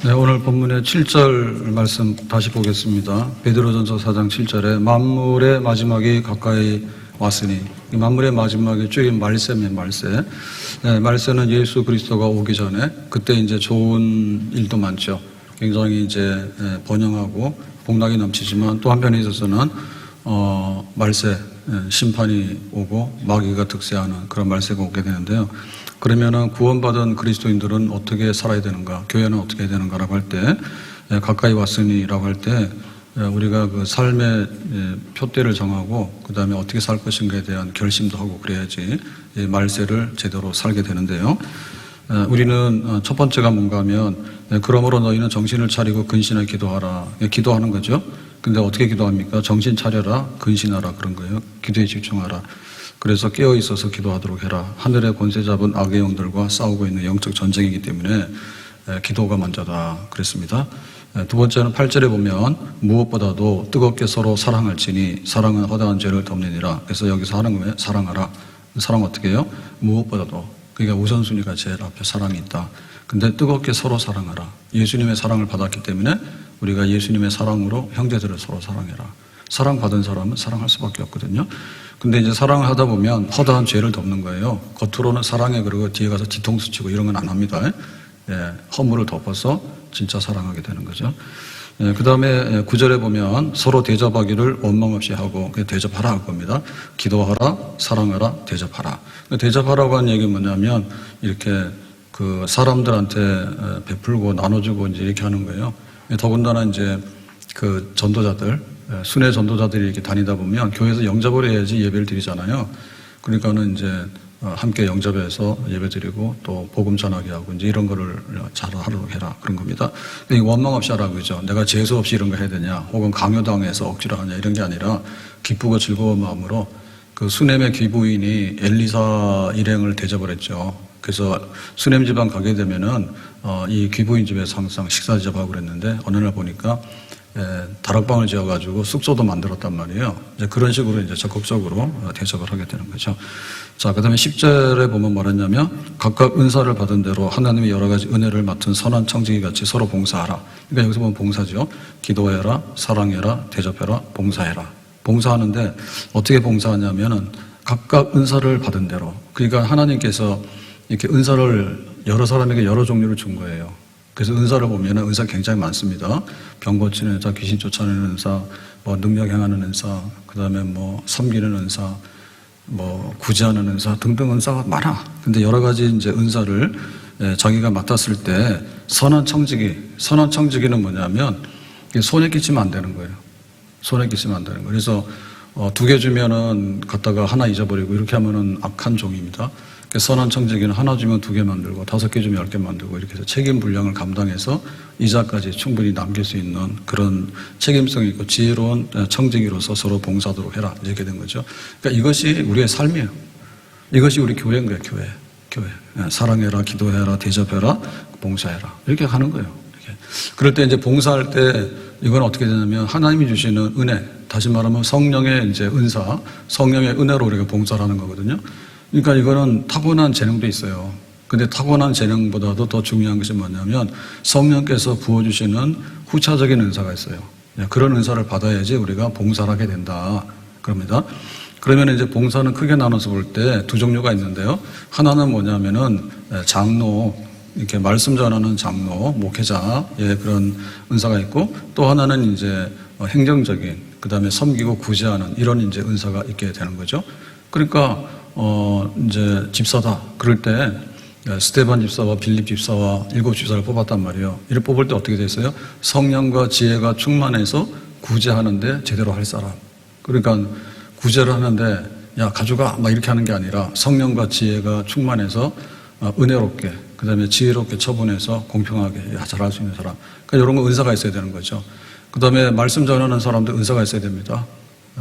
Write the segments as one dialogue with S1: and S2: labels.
S1: 네, 오늘 본문의 7절 말씀 다시 보겠습니다. 베드로전서 4장 7절에 만물의 마지막이 가까이 왔으니, 이 만물의 마지막이 쭉 말세면 말세. 네, 말세는 예수 그리스도가 오기 전에 그때 이제 좋은 일도 많죠. 굉장히 이제 번영하고 복락이 넘치지만 또 한편에 있어서는 말세, 심판이 오고 마귀가 득세하는 그런 말세가 오게 되는데요. 그러면은 구원받은 그리스도인들은 어떻게 살아야 되는가, 교회는 어떻게 해야 되는가라고 할 때, 가까이 왔으니라고 할 때 우리가 그 삶의 표대를 정하고 그 다음에 어떻게 살 것인가에 대한 결심도 하고 그래야지 말세를 제대로 살게 되는데요. 우리는 첫 번째가 뭔가 하면 그러므로 너희는 정신을 차리고 근신하여 기도하라. 기도하는 거죠. 근데 어떻게 기도합니까? 정신 차려라, 근신하라 그런 거예요. 기도에 집중하라. 그래서 깨어 있어서 기도하도록 해라. 하늘의 권세 잡은 악의 영들과 싸우고 있는 영적 전쟁이기 때문에 기도가 먼저다 그랬습니다. 두 번째는 8절에 보면 무엇보다도 뜨겁게 서로 사랑할지니 사랑은 허다한 죄를 덮느니라. 그래서 여기서 하는 거예요. 사랑하라. 사랑 어떻게 해요? 무엇보다도. 그러니까 우선순위가 제일 앞에 사랑이 있다. 근데 뜨겁게 서로 사랑하라. 예수님의 사랑을 받았기 때문에 우리가 예수님의 사랑으로 형제들을 서로 사랑해라. 사랑받은 사람은 사랑할 수밖에 없거든요. 근데 이제 사랑을 하다 보면 허다한 죄를 덮는 거예요. 겉으로는 사랑해 그러고 뒤에 가서 뒤통수 치고 이런 건 안 합니다. 허물을 덮어서 진짜 사랑하게 되는 거죠. 그 다음에 9절에 보면 서로 대접하기를 원망 없이 하고 대접하라 할 겁니다. 기도하라, 사랑하라, 대접하라. 대접하라고 하는 얘기는 뭐냐면 이렇게 그 사람들한테 베풀고 나눠주고 이제 이렇게 하는 거예요. 더군다나 이제 그 전도자들, 순회 전도자들이 이렇게 다니다 보면 교회에서 영접을 해야지 예배를 드리잖아요. 그러니까는 이제 함께 영접해서 예배 드리고 또 복음 전하게 하고 이제 이런 거를 잘 하도록 해라 그런 겁니다. 원망 없이 하라고 그러죠. 내가 재수 없이 이런 거 해야 되냐, 혹은 강요당해서 억지로 하냐 이런 게 아니라 기쁘고 즐거운 마음으로 그 수넴의 귀부인이 엘리사 일행을 대접을 했죠. 그래서 수넴 지방 가게 되면은 이 귀부인 집에서 항상 식사 대접하고 그랬는데 어느 날 보니까 다락방을 지어가지고 숙소도 만들었단 말이에요. 이제 그런 식으로 이제 적극적으로 대접을 하게 되는 거죠. 자, 그 다음에 10절에 보면 뭐랬냐면 각각 은사를 받은 대로 하나님의 여러 가지 은혜를 맡은 선한 청지기 같이 서로 봉사하라. 그러니까 여기서 보면 봉사죠. 기도해라, 사랑해라, 대접해라, 봉사해라. 봉사하는데 어떻게 봉사하냐면은 각각 은사를 받은 대로. 그러니까 하나님께서 이렇게 은사를 여러 사람에게 여러 종류를 준 거예요. 그래서 은사를 보면 은사 굉장히 많습니다. 병 고치는 은사, 귀신 쫓아내는 은사, 뭐 능력 행하는 은사, 그 다음에 뭐 섬기는 은사, 뭐 구제하는 은사 등등 은사가 많아. 근데 여러 가지 이제 은사를 자기가 맡았을 때 선한 청지기는 뭐냐면 손에 끼치면 안 되는 거예요. 손에 끼치면 안 되는 거예요. 그래서 2개 주면은 갖다가 하나 잊어버리고 이렇게 하면은 악한 종입니다. 선한 청지기는 하나 주면 2개 만들고 5개 주면 10개 만들고 이렇게 해서 책임 분량을 감당해서 이자까지 충분히 남길 수 있는 그런 책임성 있고 지혜로운 청지기로서 서로 봉사하도록 해라 이렇게 된 거죠. 그러니까 이것이 우리의 삶이에요. 이것이 우리 교회인 거예요. 교회. 사랑해라, 기도해라, 대접해라, 봉사해라 이렇게 하는 거예요. 이렇게. 그럴 때 이제 봉사할 때 이건 어떻게 되냐면 하나님이 주시는 은혜, 다시 말하면 성령의 이제 은사, 성령의 은혜로 우리가 봉사를 하는 거거든요. 그러니까 이거는 타고난 재능도 있어요. 근데 타고난 재능보다도 더 중요한 것이 뭐냐면 성령께서 부어주시는 후차적인 은사가 있어요. 그런 은사를 받아야지 우리가 봉사를 하게 된다. 그럽니다. 그러면 이제 봉사는 크게 나눠서 볼 때 2 종류가 있는데요. 하나는 뭐냐면은 장로, 이렇게 말씀 전하는 장로, 목회자의 그런 은사가 있고 또 하나는 이제 행정적인, 그 다음에 섬기고 구제하는 이런 이제 은사가 있게 되는 거죠. 그러니까 이제 집사다. 그럴 때 스데반 집사와 빌립 집사와 7 집사를 뽑았단 말이에요. 이를 뽑을 때 어떻게 됐어요? 성령과 지혜가 충만해서 구제하는데 제대로 할 사람. 그러니까 구제를 하는데 야 가져가 막 이렇게 하는 게 아니라 성령과 지혜가 충만해서 은혜롭게 그 다음에 지혜롭게 처분해서 공평하게 잘할 수 있는 사람. 그러니까 이런 거 은사가 있어야 되는 거죠. 그 다음에 말씀 전하는 사람도 은사가 있어야 됩니다.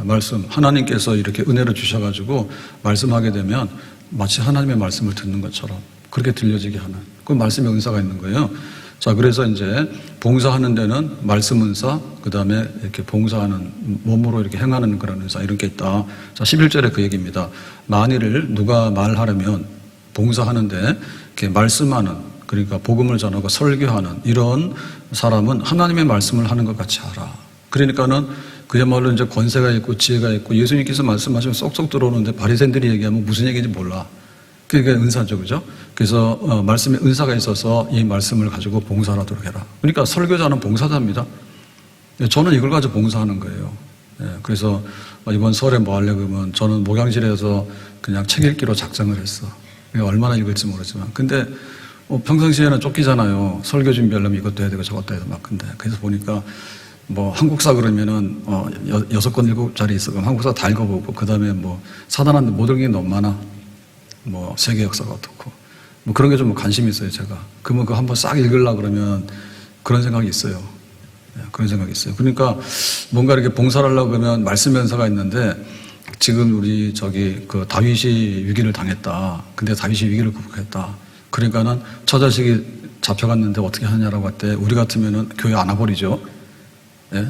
S1: 말씀, 하나님께서 이렇게 은혜를 주셔가지고 말씀하게 되면 마치 하나님의 말씀을 듣는 것처럼 그렇게 들려지게 하는 그 말씀의 은사가 있는 거예요. 자, 그래서 이제 봉사하는 데는 말씀 은사, 그 다음에 이렇게 봉사하는 몸으로 이렇게 행하는 그런 은사 이런 게 있다. 자, 11절에 그 얘기입니다. 만일 누가 말하려면 봉사하는데 이렇게 말씀하는 그러니까 복음을 전하고 설교하는 이런 사람은 하나님의 말씀을 하는 것 같이 하라. 그러니까는 그야말로 이제 권세가 있고 지혜가 있고 예수님께서 말씀하시면 쏙쏙 들어오는데 바리새인들이 얘기하면 무슨 얘기인지 몰라. 그게 은사죠, 그죠? 그래서 말씀에 은사가 있어서 이 말씀을 가지고 봉사하도록 해라. 그러니까 설교자는 봉사자입니다. 저는 이걸 가지고 봉사하는 거예요. 그래서 이번 설에 뭐 하려고 하면 저는 목양실에서 그냥 책 읽기로 작정을 했어. 얼마나 읽을지 모르지만. 근데 평상시에는 쫓기잖아요. 설교 준비하려면 이것도 해야 되고 저것도 해야 되고 막. 근데 그래서 보니까 뭐 한국사 그러면은 6권 7자리 있어. 그럼 한국사 다 읽어보고 그 다음에 뭐 사단한테 못 읽는 게 너무 많아. 뭐 세계 역사가 어떻고 뭐 그런 게 좀 관심이 있어요. 제가 그러면 그거 한번 싹 읽으려고 그러면 그런 생각이 있어요. 그런 생각이 있어요. 그러니까 뭔가 이렇게 봉사를 하려고 그러면 말씀 연사가 있는데 지금 우리 그 다윗이 위기를 당했다. 근데 다윗이 위기를 극복했다. 그러니까는 처자식이 잡혀갔는데 어떻게 하냐라고 할 때 우리 같으면은 교회 안 와버리죠.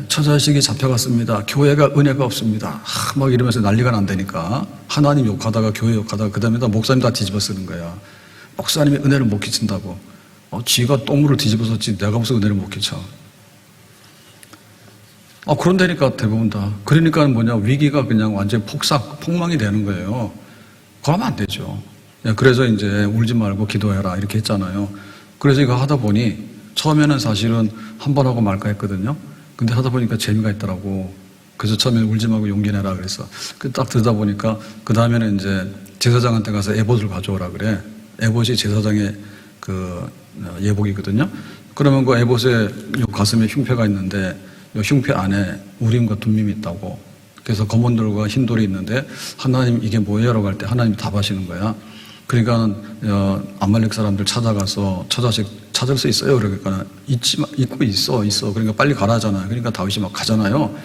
S1: 처자식이 잡혀갔습니다. 교회가 은혜가 없습니다. 막 이러면서 난리가 난다니까. 하나님 욕하다가 교회 욕하다가 그 다음에 목사님 다 뒤집어 쓰는 거야. 목사님이 은혜를 못 끼친다고. 지가 똥물을 뒤집어 썼지 내가 무슨 은혜를 못 끼쳐. 그런다니까 대부분 다. 그러니까 뭐냐 위기가 그냥 완전히 폭망이 되는 거예요. 그러면 안 되죠. 그래서 이제 울지 말고 기도해라 이렇게 했잖아요. 그래서 이거 하다 보니 처음에는 사실은 한 번 하고 말까 했거든요. 근데 하다 보니까 재미가 있더라고. 그래서 처음에 울지 말고 용기 내라 그랬어. 딱 들다 보니까 그 다음에는 이제 제사장한테 가서 에봇을 가져오라 그래. 에봇이 제사장의 그 예복이거든요. 그러면 그 에봇의 요 가슴에 흉패가 있는데 요 흉패 안에 우림과 둠밈이 있다고. 그래서 검은돌과 흰돌이 있는데 하나님 이게 뭐예요라고 할 때 하나님이 답하시는 거야. 그러니까 아말렉 사람들 찾아가서 처자식 찾을 수 있어요. 그러니까 있고 있어. 그러니까 빨리 가라 하잖아요. 그러니까 다윗이 막 가잖아요.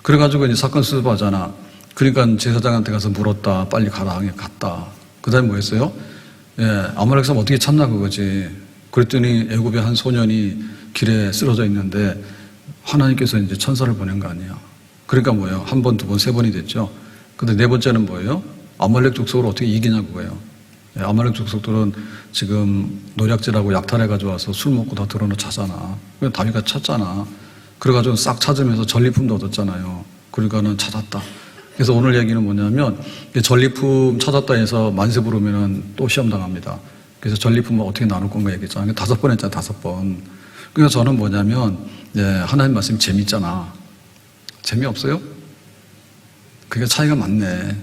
S1: 그래가지고 이제 사건 수습하잖아. 그러니까 제사장한테 가서 물었다. 빨리 가라. 갔다. 그 다음에 뭐 했어요? 아말렉 사람 어떻게 찾나 그거지. 그랬더니 애굽의 한 소년이 길에 쓰러져 있는데 하나님께서 이제 천사를 보낸 거 아니야. 그러니까 뭐예요? 한 번, 두 번, 세 번이 됐죠. 근데 네 번째는 뭐예요? 아말렉 족속을 어떻게 이기냐 그거예요. 아말렉 족속들은 지금 노략질하고 약탈해가지고 와서 술 먹고 다 들어놓 자잖아. 그래서 다윗가 찾잖아. 그래가지고 싹 찾으면서 전리품도 얻었잖아요. 그러니까는 찾았다. 그래서 오늘 얘기는 뭐냐면 전리품 찾았다 해서 만세 부르면은 또 시험 당합니다. 그래서 전리품을 어떻게 나눌 건가 얘기했잖아요. 5번 했잖아요. 5번. 그래서 저는 뭐냐면 하나님 말씀이 재밌잖아. 재미없어요? 그게 차이가 많네.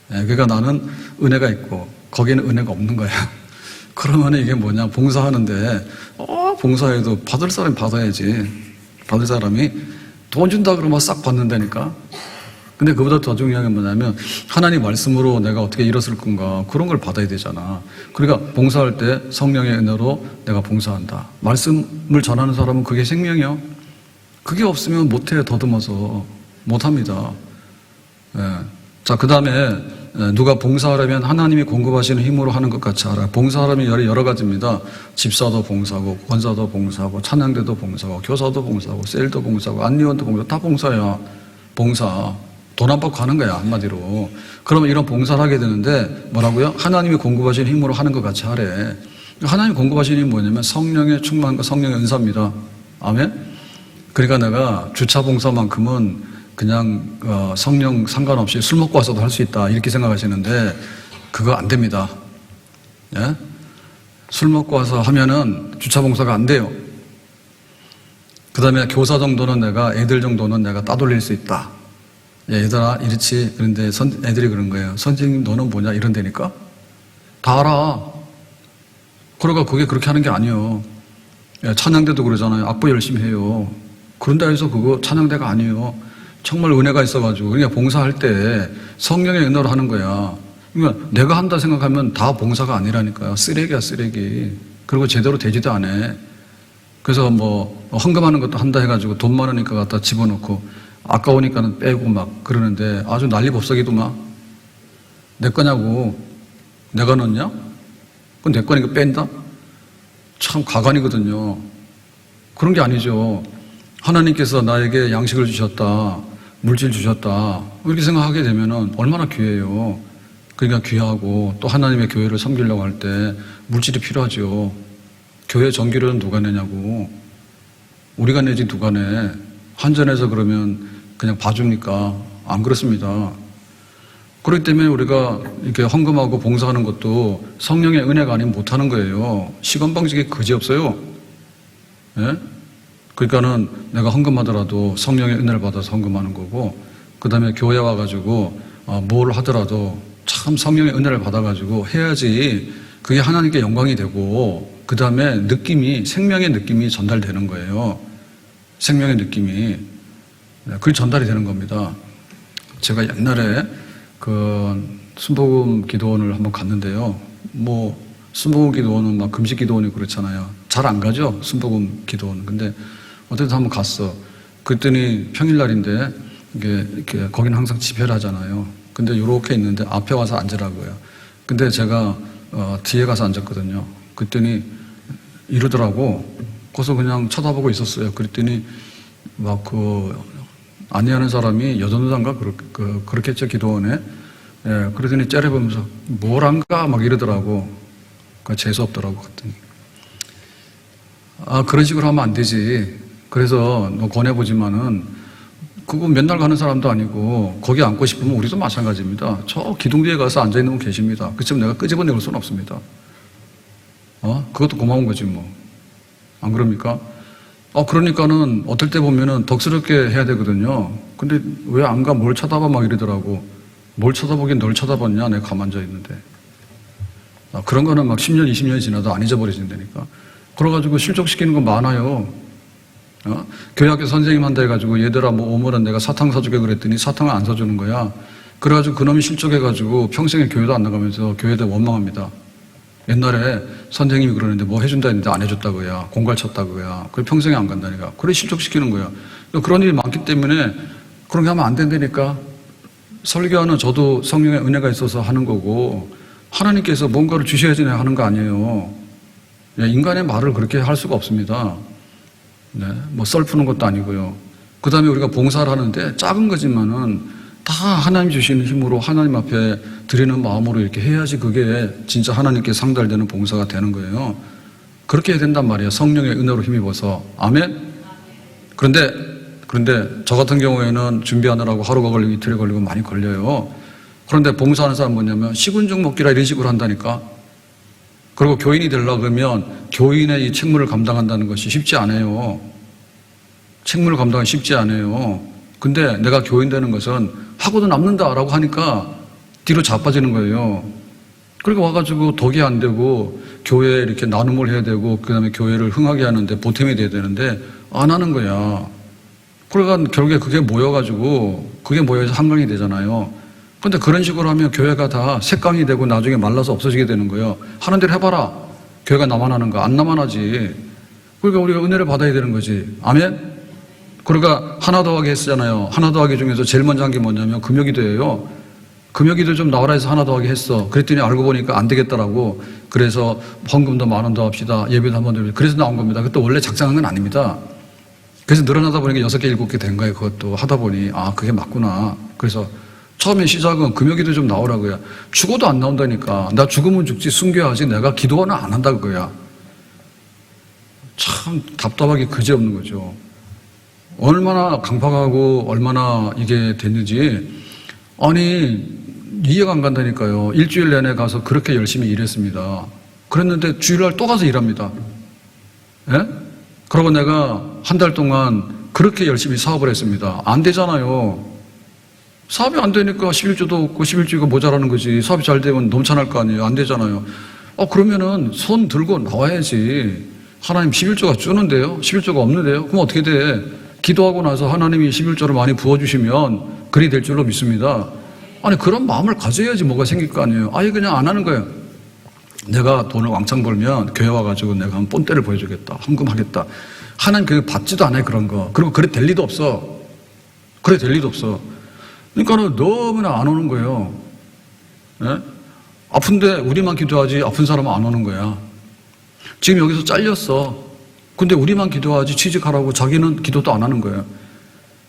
S1: 그러니까 나는 은혜가 있고 거기는 은혜가 없는 거야. 그러면 이게 뭐냐 봉사하는데 봉사해도 받을 사람이 받아야지. 받을 사람이 돈 준다 그러면 싹 받는다니까. 근데 그보다 더 중요한 게 뭐냐면 하나님 말씀으로 내가 어떻게 일었을 건가 그런 걸 받아야 되잖아. 그러니까 봉사할 때 성령의 은혜로 내가 봉사한다. 말씀을 전하는 사람은 그게 생명이요. 그게 없으면 못해. 더듬어서 못합니다. 자, 그 다음에 누가 봉사하려면 하나님이 공급하시는 힘으로 하는 것 같이 알아요. 봉사하려면 여러 가지입니다. 집사도 봉사하고 권사도 봉사하고 찬양대도 봉사하고 교사도 봉사하고 셀도 봉사하고 안리원도 봉사하고 다 봉사야. 봉사. 돈 안 받고 가는 거야 한마디로. 그러면 이런 봉사를 하게 되는데 뭐라고요? 하나님이 공급하시는 힘으로 하는 것 같이 하래. 하나님이 공급하시는 힘이 뭐냐면 성령의 충만과 성령의 은사입니다. 아멘? 그러니까 내가 주차 봉사만큼은 그냥 성령 상관없이 술 먹고 와서도 할 수 있다 이렇게 생각하시는데 그거 안 됩니다. 예? 술 먹고 와서 하면은 주차 봉사가 안 돼요. 그 다음에 교사 정도는 애들 정도는 내가 따돌릴 수 있다. 얘들아 이렇지. 그런데 애들이 그런 거예요. 선생님 너는 뭐냐 이런다니까. 다 알아. 그러니까 그게 그렇게 하는 게 아니에요. 찬양대도 그러잖아요. 악보 열심히 해요. 그런다 해서 그거 찬양대가 아니에요. 정말 은혜가 있어가지고 그러니까 봉사할 때 성령의 은혜로 하는 거야. 그러니까 내가 한다 생각하면 다 봉사가 아니라니까요. 쓰레기야 쓰레기. 그리고 제대로 되지도 않아. 그래서 뭐 헌금하는 것도 한다 해가지고 돈 많으니까 갖다 집어넣고 아까우니까는 빼고 막 그러는데 아주 난리법석이더만. 내 거냐고. 내가 넣었냐? 그건 내 거니까 뺀다? 참 가관이거든요. 그런 게 아니죠. 하나님께서 나에게 양식을 주셨다. 물질 주셨다. 이렇게 생각하게 되면은 얼마나 귀해요. 그러니까 귀하고 또 하나님의 교회를 섬기려고 할 때 물질이 필요하죠. 교회 전기료는 누가 내냐고. 우리가 내지 누가 내. 한전에서 그러면 그냥 봐줍니까? 안 그렇습니다. 그렇기 때문에 우리가 이렇게 헌금하고 봉사하는 것도 성령의 은혜가 아니면 못하는 거예요. 시건방지게 그지없어요. 예? 그러니까는 내가 헌금하더라도 성령의 은혜를 받아서 헌금하는 거고, 그 다음에 교회 와가지고 뭘 하더라도 참 성령의 은혜를 받아가지고 해야지 그게 하나님께 영광이 되고, 그 다음에 느낌이, 생명의 느낌이 전달되는 거예요. 생명의 느낌이. 그게 전달이 되는 겁니다. 제가 옛날에 순복음 기도원을 한번 갔는데요. 순복음 기도원은 막 금식 기도원이 그렇잖아요. 잘 안 가죠? 순복음 기도원. 근데 어쨌든 한번 갔어. 그랬더니 평일날인데, 이렇게, 거기는 항상 집회를 하잖아요. 근데 이렇게 있는데 앞에 와서 앉으라고요. 근데 제가, 뒤에 가서 앉았거든요. 그랬더니 이러더라고. 거기서 그냥 쳐다보고 있었어요. 그랬더니 안내하는 사람이 여전도단가 그렇겠죠, 기도원에. 예, 그러더니 째려보면서 뭘 안가? 막 이러더라고. 재수 없더라고. 그랬더니. 그런 식으로 하면 안 되지. 그래서 너 권해보지만은, 그거 맨날 가는 사람도 아니고, 거기 앉고 싶으면 우리도 마찬가지입니다. 저 기둥 뒤에 가서 앉아있는 분 계십니다. 그치만 내가 끄집어내올 수는 없습니다. 그것도 고마운 거지, 뭐. 안 그럽니까? 그러니까는 어떨 때 보면은 덕스럽게 해야 되거든요. 근데 왜 안 가? 뭘 쳐다봐? 막 이러더라고. 뭘 쳐다보긴 널 쳐다봤냐? 내가 가만 앉아 있는데. 그런 거는 막 10년, 20년이 지나도 안 잊어버려진다니까. 그래가지고 실족시키는 거 많아요. 교회 학교 선생님한테 해가지고 얘들아 오면은 내가 사탕 사주게 그랬더니 사탕을 안 사주는 거야. 그래가지고 그놈이 실족해가지고 평생에 교회도 안 나가면서 교회에 대해 원망합니다. 옛날에 선생님이 그러는데 뭐 해준다 했는데 안 해줬다고야. 공갈 쳤다고야. 그래 평생에 안 간다니까. 그래 실족시키는 거야. 그런 일이 많기 때문에 그런 게 하면 안 된다니까. 설교하는 저도 성령의 은혜가 있어서 하는 거고, 하나님께서 뭔가를 주셔야지 내가 하는 거 아니에요. 인간의 말을 그렇게 할 수가 없습니다. 네, 썰 푸는 것도 아니고요. 그 다음에 우리가 봉사를 하는데 작은 거지만은 다 하나님 주시는 힘으로 하나님 앞에 드리는 마음으로 이렇게 해야지 그게 진짜 하나님께 상달되는 봉사가 되는 거예요. 그렇게 해야 된단 말이에요. 성령의 은혜로 힘입어서. 아멘? 그런데 저 같은 경우에는 준비하느라고 하루가 걸리고 이틀이 걸리고 많이 걸려요. 그런데 봉사하는 사람은 뭐냐면 시군죽 먹기라 이런 식으로 한다니까. 그리고 교인이 되려고 그러면 교인의 이 책무를 감당한다는 것이 쉽지 않아요. 책무를 감당하기 쉽지 않아요. 근데 내가 교인 되는 것은 하고도 남는다라고 하니까 뒤로 자빠지는 거예요. 그러니까 와가지고 덕이 안 되고 교회에 이렇게 나눔을 해야 되고 그 다음에 교회를 흥하게 하는데 보탬이 돼야 되는데 안 하는 거야. 그러니까 결국에 그게 모여서 한강이 되잖아요. 근데 그런 식으로 하면 교회가 다 색강이 되고 나중에 말라서 없어지게 되는 거예요. 하는 대로 해봐라. 교회가 나만 하는 거. 안 나만 하지. 그러니까 우리가 은혜를 받아야 되는 거지. 아멘? 그러니까 하나 더하기 했잖아요. 하나 더하기 중에서 제일 먼저 한 게 뭐냐면 금요기도예요. 금요기도 좀 나오라 해서 하나 더하기 했어. 그랬더니 알고 보니까 안 되겠더라고. 그래서 헌금도 10,000원 더 합시다. 예배도 한 번 더. 그래서 나온 겁니다. 그것도 원래 작정한 건 아닙니다. 그래서 늘어나다 보니까 6개, 7개 된 거예요. 그것도 하다 보니 그게 맞구나. 그래서 처음에 시작은 금요기도 좀 나오라고요. 죽어도 안 나온다니까. 나 죽으면 죽지 숨겨야지 내가 기도는 안 한다 그거야. 참 답답하게 그지없는 거죠. 얼마나 강팍하고 얼마나 이게 됐는지 이해가 안 간다니까요. 일주일 내내 가서 그렇게 열심히 일했습니다. 그랬는데 주일날 또 가서 일합니다. 예? 그러고 내가 한 달 동안 그렇게 열심히 사업을 했습니다. 안 되잖아요. 사업이 안 되니까 11조도 없고 11조가 모자라는 거지. 사업이 잘 되면 넘쳐날 거 아니에요. 안 되잖아요. 그러면은 손 들고 나와야지. 하나님 11조가 주는데요. 11조가 없는데요. 그럼 어떻게 돼? 기도하고 나서 하나님이 11조를 많이 부어주시면 그리 될 줄로 믿습니다. 그런 마음을 가져야지 뭐가 생길 거 아니에요. 그냥 안 하는 거예요. 내가 돈을 왕창 벌면 교회 와가지고 내가 한번 본때를 보여주겠다. 헌금하겠다. 하나님 그게 받지도 않아요. 그런 거. 그리고 그래 될 리도 없어. 그러니까는 너무나 안 오는 거예요. 예? 아픈데 우리만 기도하지 아픈 사람은 안 오는 거야. 지금 여기서 잘렸어. 근데 우리만 기도하지 취직하라고 자기는 기도도 안 하는 거예요.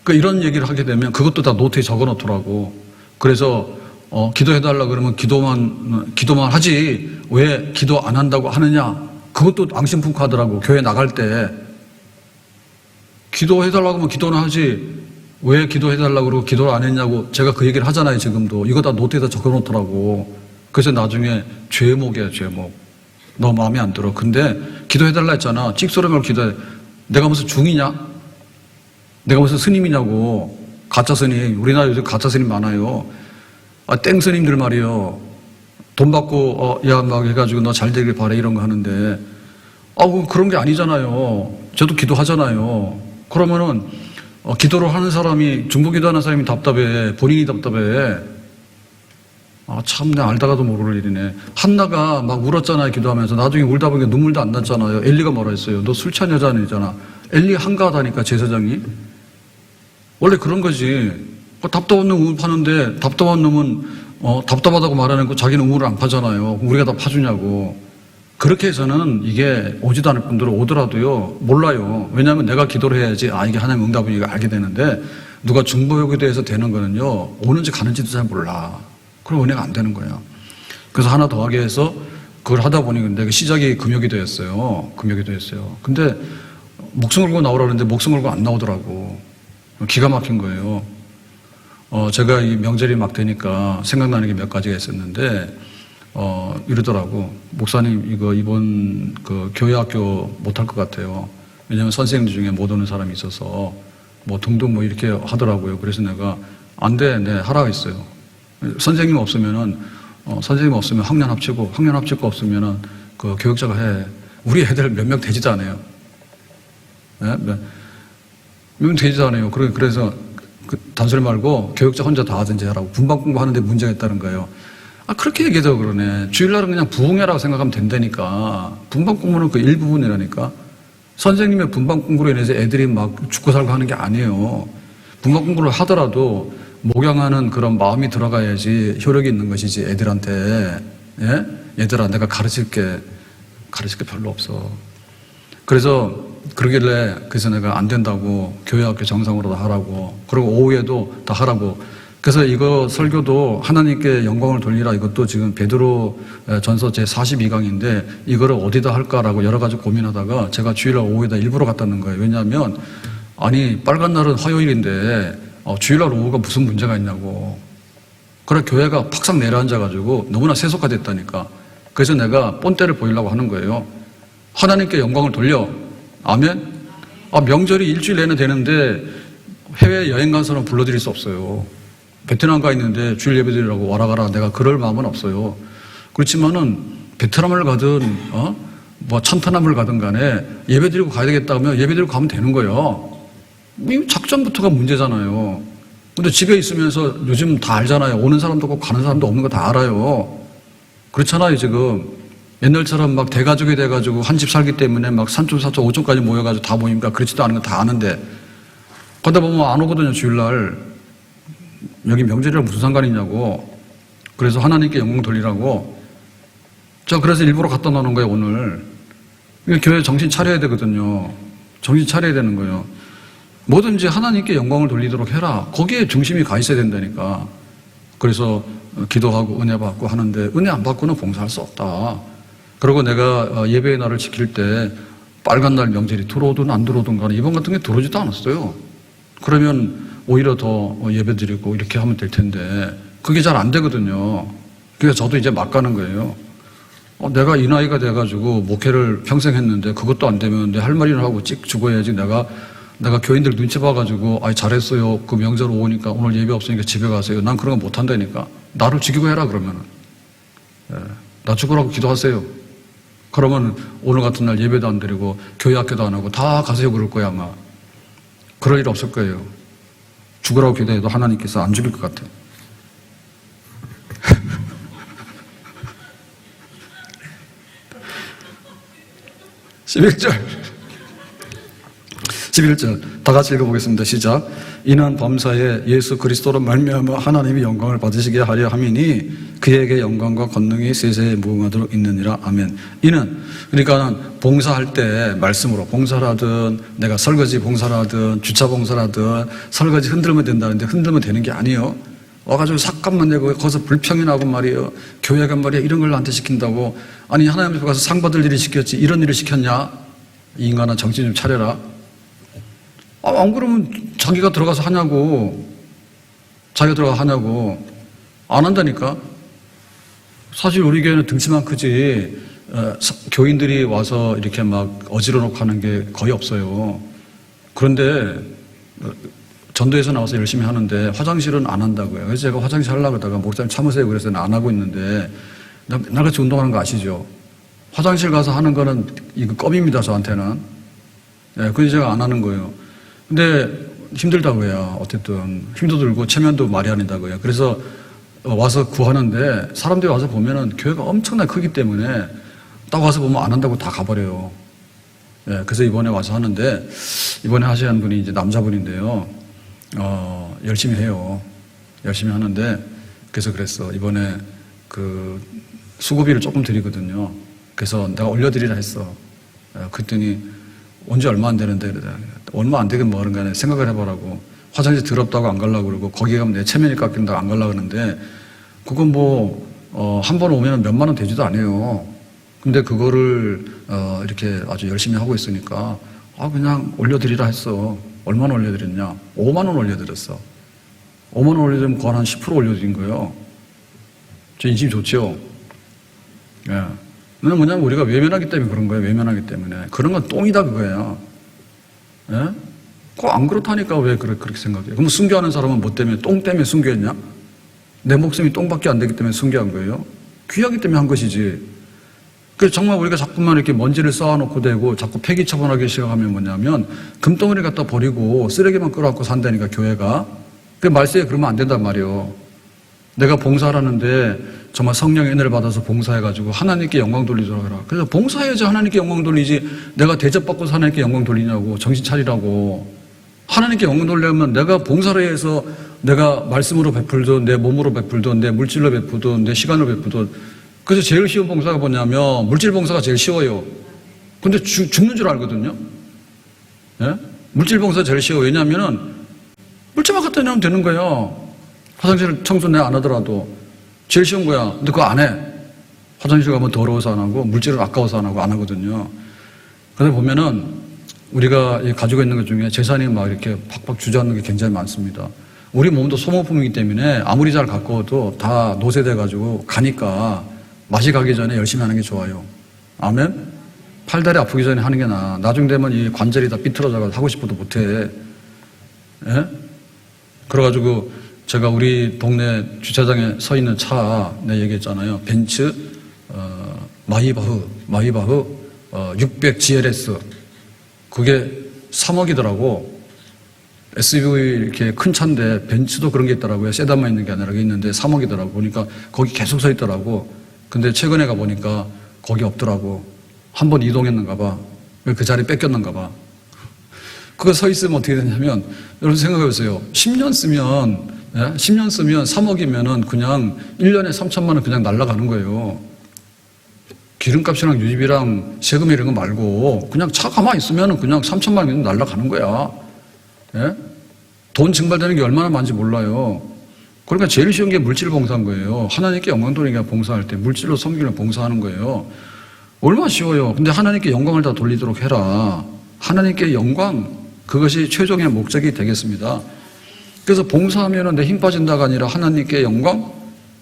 S1: 그러니까 이런 얘기를 하게 되면 그것도 다 노트에 적어 놓더라고. 그래서 기도해달라 그러면 기도만 하지 왜 기도 안 한다고 하느냐. 그것도 앙심풍카더라고. 교회 나갈 때 기도해달라고 하면 기도는 하지 왜 기도해달라고 그러고 기도를 안 했냐고 제가 그 얘기를 하잖아요. 지금도 이거 다 노트에다 적어놓더라고. 그래서 나중에 죄목이야 죄목. 너 마음에 안 들어. 근데 기도해달라 했잖아. 찍소리 말고 기도해. 내가 무슨 중이냐? 내가 무슨 스님이냐고. 가짜 스님. 우리나라 요즘 가짜 스님 많아요. 땡 스님들 말이요. 돈 받고 야 막 해가지고 너 잘 되길 바래 이런 거 하는데 그런 게 아니잖아요. 저도 기도하잖아요. 그러면은 기도를 하는 사람이 중보기도하는 사람이 답답해. 본인이 답답해. 참 내가 알다가도 모를 일이네. 한나가 막 울었잖아요. 기도하면서. 나중에 울다 보니까 눈물도 안 났잖아요. 엘리가 뭐라 했어요. 너 술 취한 여자 아니잖아. 엘리 한가하다니까 제사장이. 원래 그런 거지. 답답한 놈 우물 파는데 답답한 놈은 답답하다고 말하는 거 자기는 우물을 안 파잖아요. 우리가 다 파주냐고. 그렇게 해서는 이게 오지도 않을 분들은 오더라도요 몰라요. 왜냐하면 내가 기도를 해야지 이게 하나님 응답이니까 알게 되는데 누가 중보기도해서 되는 거는요 오는지 가는지도 잘 몰라. 그럼 은혜가 안 되는 거예요. 그래서 하나 더하게 해서 그걸 하다 보니 근데 시작이 금요기도였어요. 금요기도였어요. 근데 목숨 걸고 나오라는데 목숨 걸고 안 나오더라고. 기가 막힌 거예요. 제가 이 명절이 막 되니까 생각나는 게 몇 가지가 있었는데 이러더라고. 목사님 이거 이번 그 교회 학교 못할 것 같아요. 왜냐하면 선생님들 중에 못 오는 사람이 있어서 뭐 등등 뭐 이렇게 하더라고요. 그래서 내가 안 돼, 네 하라 했어요. 선생님 없으면 학년 합치고 학년 합칠 거 없으면은 그 교육자가 해. 우리 애들 몇 명 되지도 않아요. 네? 몇 명 되지도 않아요. 그래서 단소리 말고 교육자 혼자 다 하든지 하라고. 분반 공부하는데 문제가 있다는 거예요. 그렇게 얘기해서 그러네. 주일날은 그냥 부흥회라고 생각하면 된다니까. 분반 공부는 그 일부분이라니까. 선생님의 분반 공부로 인해서 애들이 막 죽고 살고 하는 게 아니에요. 분반 공부를 하더라도 목양하는 그런 마음이 들어가야지 효력이 있는 것이지 애들한테. 예? 얘들아 내가 가르칠 게 별로 없어. 그래서 그래서 내가 안 된다고 교회 학교 정상으로 다 하라고. 그리고 오후에도 다 하라고. 그래서 이거 설교도 하나님께 영광을 돌리라 이것도 지금 베드로 전서 제 42강인데 이거를 어디다 할까라고 여러 가지 고민하다가 제가 주일날 오후에다 일부러 갖다 놓은 거예요. 왜냐하면 빨간 날은 화요일인데 주일날 오후가 무슨 문제가 있냐고. 그래 교회가 팍싹 내려앉아가지고 너무나 세속화됐다니까. 그래서 내가 본때를 보이려고 하는 거예요. 하나님께 영광을 돌려. 아멘? 명절이 일주일 내내 되는데 해외 여행 간 사람 불러드릴 수 없어요. 베트남 가 있는데 주일 예배 드리라고 와라 가라. 내가 그럴 마음은 없어요. 그렇지만은 베트남을 가든 천타남을 가든 간에 예배 드리고 가야 되겠다 하면 예배 드리고 가면 되는 거예요. 이 작전부터가 문제잖아요. 근데 집에 있으면서 요즘 다 알잖아요. 오는 사람도 없고 가는 사람도 없는 거 다 알아요. 그렇잖아요 지금. 옛날처럼 막 대가족이 돼가지고 한 집 살기 때문에 막 산촌 사촌 오촌까지 모여가지고 다 모이니까 그렇지도 않은 거 다 아는데 그러다 보면 안 오거든요. 주일날. 여기 명절이랑 무슨 상관이냐고. 그래서 하나님께 영광 돌리라고. 그래서 일부러 갖다 놓는 거예요 오늘. 교회 정신 차려야 되거든요. 정신 차려야 되는 거예요. 뭐든지 하나님께 영광을 돌리도록 해라. 거기에 중심이 가 있어야 된다니까. 그래서 기도하고 은혜 받고 하는데 은혜 안 받고는 봉사할 수 없다. 그리고 내가 예배의 날을 지킬 때 빨간 날 명절이 들어오든 안 들어오든 간에 이번 같은 게 들어오지도 않았어요. 그러면 오히려 더 예배 드리고 이렇게 하면 될 텐데 그게 잘 안 되거든요. 그래서 저도 이제 막 가는 거예요. 내가 이 나이가 돼가지고 목회를 평생 했는데 그것도 안 되면 내 할 말이나 하고 찍 죽어야지. 내가 교인들 눈치 봐가지고 잘했어요. 그 명절 오니까 오늘 예배 없으니까 집에 가세요. 난 그런 거 못 한다니까. 나를 죽이고 해라 그러면은. 나 죽으라고 기도하세요. 그러면 오늘 같은 날 예배도 안 드리고 교회 학교도 안 하고 다 가세요 그럴 거야 아마. 그럴 일 없을 거예요. 죽으라고 기도해도 하나님께서 안 죽일 것 같아요. 11절 다 같이 읽어보겠습니다. 시작. 이는 범사에 예수 그리스도로 말미암아 하나님이 영광을 받으시게 하려 함이니 그에게 영광과 권능이 세세에 무궁하도록 있느니라. 아멘. 이는 그러니까 봉사할 때 말씀으로 봉사라든 내가 설거지 봉사라든 주차 봉사라든 설거지 흔들면 된다는데 흔들면 되는 게 아니에요. 와가지고 삭감만 내고 거기서 불평이 나고 말이에요. 교회가 말이야 이런 걸 나한테 시킨다고. 아니 하나님 앞에 가서 상 받을 일이 시켰지 이런 일을 시켰냐? 이 인간아 정신 좀 차려라. 안 그러면 자기가 들어가서 하냐고. 자기가 들어가서 하냐고. 안 한다니까. 사실 우리 교회는 등치만 크지 교인들이 와서 이렇게 막 어지러 놓고 하는 게 거의 없어요. 그런데 전도에서 나와서 열심히 하는데 화장실은 안 한다고요. 그래서 제가 화장실 하려고 하다가 목사님 참으세요. 그래서 안 하고 있는데 나같이 운동하는 거 아시죠? 화장실 가서 하는 거는 이거 껌입니다. 저한테는. 네, 그래서 제가 안 하는 거예요. 근데 힘들다고요. 어쨌든 힘도 들고 체면도 말이 아니다고요. 그래서 와서 구하는데 사람들이 와서 보면은 교회가 엄청나게 크기 때문에 딱 와서 보면 안 한다고 다 가버려요. 예, 그래서 이번에 와서 하는데 이번에 하시는 분이 이제 남자분인데요. 열심히 해요. 열심히 하는데 그래서 그랬어. 이번에 그 수고비를 조금 드리거든요. 그래서 내가 올려드리라 했어. 그랬더니 언제 얼마 안 되는데 얼마 안 되긴 뭐하는 거야. 생각을 해보라고. 화장실 더럽다고 안 가려고 그러고 거기 가면 내 체면이 깎인다고 안 가려고 그러는데 그건 한 번 오면 몇만 원 되지도 않아요. 근데 그거를 이렇게 아주 열심히 하고 있으니까 그냥 올려드리라 했어. 얼마나 올려드렸냐? 5만 원 올려드렸어. 5만 원 올려드리면 그건 한 10% 올려드린 거예요. 저 인심 좋죠? 예. 그건 뭐냐면 우리가 외면하기 때문에 그런 거예요. 외면하기 때문에. 그런 건 똥이다 그거예요. 예? 꼭 안 그렇다니까 왜 그렇게 생각해요? 그럼 순교하는 사람은 뭐 때문에? 똥 때문에 순교했냐? 내 목숨이 똥밖에 안 되기 때문에 순교한 거예요? 귀하기 때문에 한 것이지. 그래서 정말 우리가 자꾸만 이렇게 먼지를 쌓아놓고 대고 자꾸 폐기 처분하기 시작하면 뭐냐면 금덩어리 갖다 버리고 쓰레기만 끌어안고 산다니까 교회가. 그 말세에 그러면 안 된단 말이에요. 내가 봉사하라는데 정말 성령의 은혜를 받아서 봉사해가지고 하나님께 영광 돌리도록 해라. 그래서 봉사해야지 하나님께 영광 돌리지 내가 대접받고 하나님께 영광 돌리냐고. 정신 차리라고. 하나님께 영광 돌리려면 내가 봉사를 해서 내가 말씀으로 베풀든 내 몸으로 베풀든 내 물질로 베풀든 내 시간으로 베풀든. 그래서 제일 쉬운 봉사가 뭐냐면 물질 봉사가 제일 쉬워요. 근데 죽는 줄 알거든요. 예? 물질 봉사가 제일 쉬워요. 왜냐하면은 물질만 갖다 내면 되는 거예요. 화장실 청소 내가 안 하더라도 제일 쉬운 거야. 근데 그거 안 해. 화장실 가면 더러워서 안 하고 물질은 아까워서 안 하거든요. 그래서 보면은 우리가 가지고 있는 것 중에 재산이 막 이렇게 팍팍 주저앉는 게 굉장히 많습니다. 우리 몸도 소모품이기 때문에 아무리 잘 가꿔도 다 노쇠돼가지고 가니까 맛이 가기 전에 열심히 하는 게 좋아요. 아멘? 팔다리 아프기 전에 하는 게 나아. 나중 되면 이 관절이 다 삐뚤어져서 하고 싶어도 못해. 예? 그래가지고 제가 우리 동네 주차장에 서 있는 차, 내가 얘기했잖아요. 벤츠, 마이바흐, 600 GLS. 그게 3억이더라고. SUV 이렇게 큰 차인데 벤츠도 그런 게 있더라고요. 세단만 있는 게 아니라 그게 있는데 3억이더라고. 보니까 거기 계속 서 있더라고. 근데 최근에 가보니까 거기 없더라고. 한 번 이동했는가 봐. 그 자리 뺏겼는가 봐. 그거 서 있으면 어떻게 되냐면, 여러분 생각해보세요. 10년 쓰면 3억이면은 그냥 1년에 3천만 원 그냥 날아가는 거예요. 기름값이랑 유지비랑 세금 이런 거 말고 그냥 차 가만히 있으면 그냥 3천만 원 그냥 날아가는 거야. 예? 돈 증발되는 게 얼마나 많은지 몰라요. 그러니까 제일 쉬운 게 물질 봉사인 거예요. 하나님께 영광 돌리기가 봉사할 때 물질로 섬기는 봉사하는 거예요. 얼마나 쉬워요. 근데 하나님께 영광을 다 돌리도록 해라. 하나님께 영광, 그것이 최종의 목적이 되겠습니다. 그래서 봉사하면은 내 힘 빠진다가 아니라 하나님께 영광,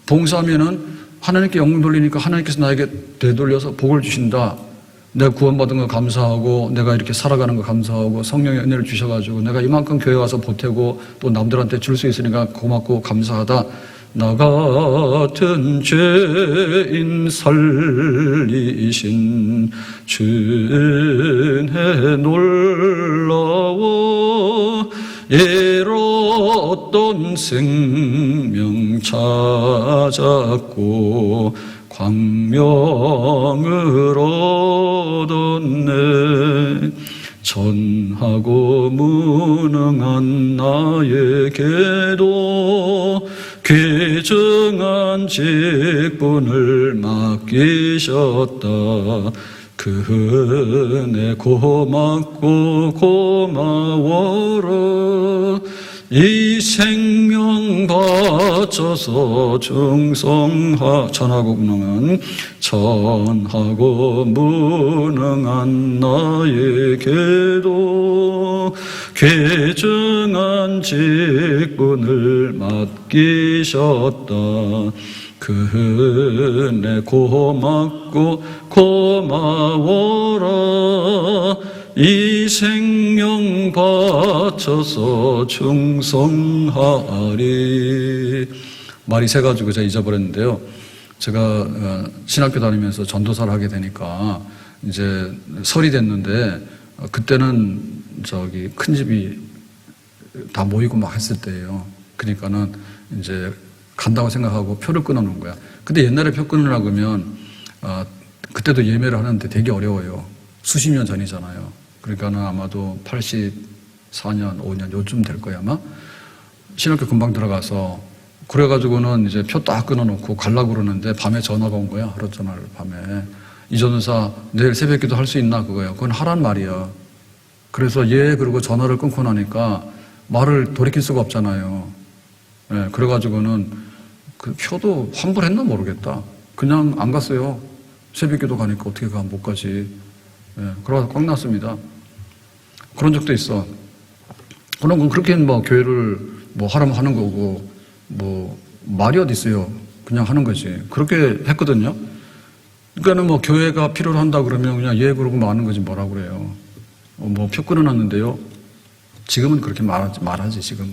S1: 봉사하면은 하나님께 영광 돌리니까 하나님께서 나에게 되돌려서 복을 주신다. 내가 구원받은 거 감사하고 내가 이렇게 살아가는 거 감사하고 성령의 은혜를 주셔가지고 내가 이만큼 교회 와서 보태고 또 남들한테 줄 수 있으니까 고맙고 감사하다. 나 같은 죄인 살리신 주은혜 놀라워 예로웠던 생명 찾았고 광명을 얻었네. 전하고 무능한 나에게도 귀중한 직분을 맡기셨다. 그 은혜 고맙고 고마워라. 이 생명 바쳐서 전하고 무능한 나에게도 괴증한 직분을 맡기셨다. 그 은혜 고맙고 고마워라. 이 생명 바쳐서 충성하리. 말이 새가지고 제가 잊어버렸는데요. 제가 신학교 다니면서 전도사를 하게 되니까 이제 설이 됐는데 그때는 큰 집이 다 모이고 막 했을 때예요. 그러니까는 이제 간다고 생각하고 표를 끊어놓은 거야. 근데 옛날에 표 끊으려고 하면 그때도 예매를 하는데 되게 어려워요. 수십 년 전이잖아요. 그러니까는 아마도 84년, 5년 요쯤 될 거야 아마. 신학교 금방 들어가서 그래가지고는 이제 표 딱 끊어놓고 가려고 그러는데 밤에 전화가 온 거야. 하루 전화를 밤에. 이 전도사 내일 새벽기도 할 수 있나 그거야. 그건 하란 말이야. 그래서 그리고 전화를 끊고 나니까 말을 돌이킬 수가 없잖아요. 예, 그래가지고는 그 표도 환불했나 모르겠다. 그냥 안 갔어요. 새벽기도 가니까 어떻게 못 가지. 예, 그러다 꽉 났습니다. 그런 적도 있어. 그런 건 그렇게 교회를 하라면 하는 거고, 말이 어디 있어요. 그냥 하는 거지. 그렇게 했거든요. 그러니까는 교회가 필요로 한다 그러면 그냥 그러고 하는 거지 뭐라고 그래요. 표 끊어놨는데요. 지금은 그렇게 말하지, 지금은.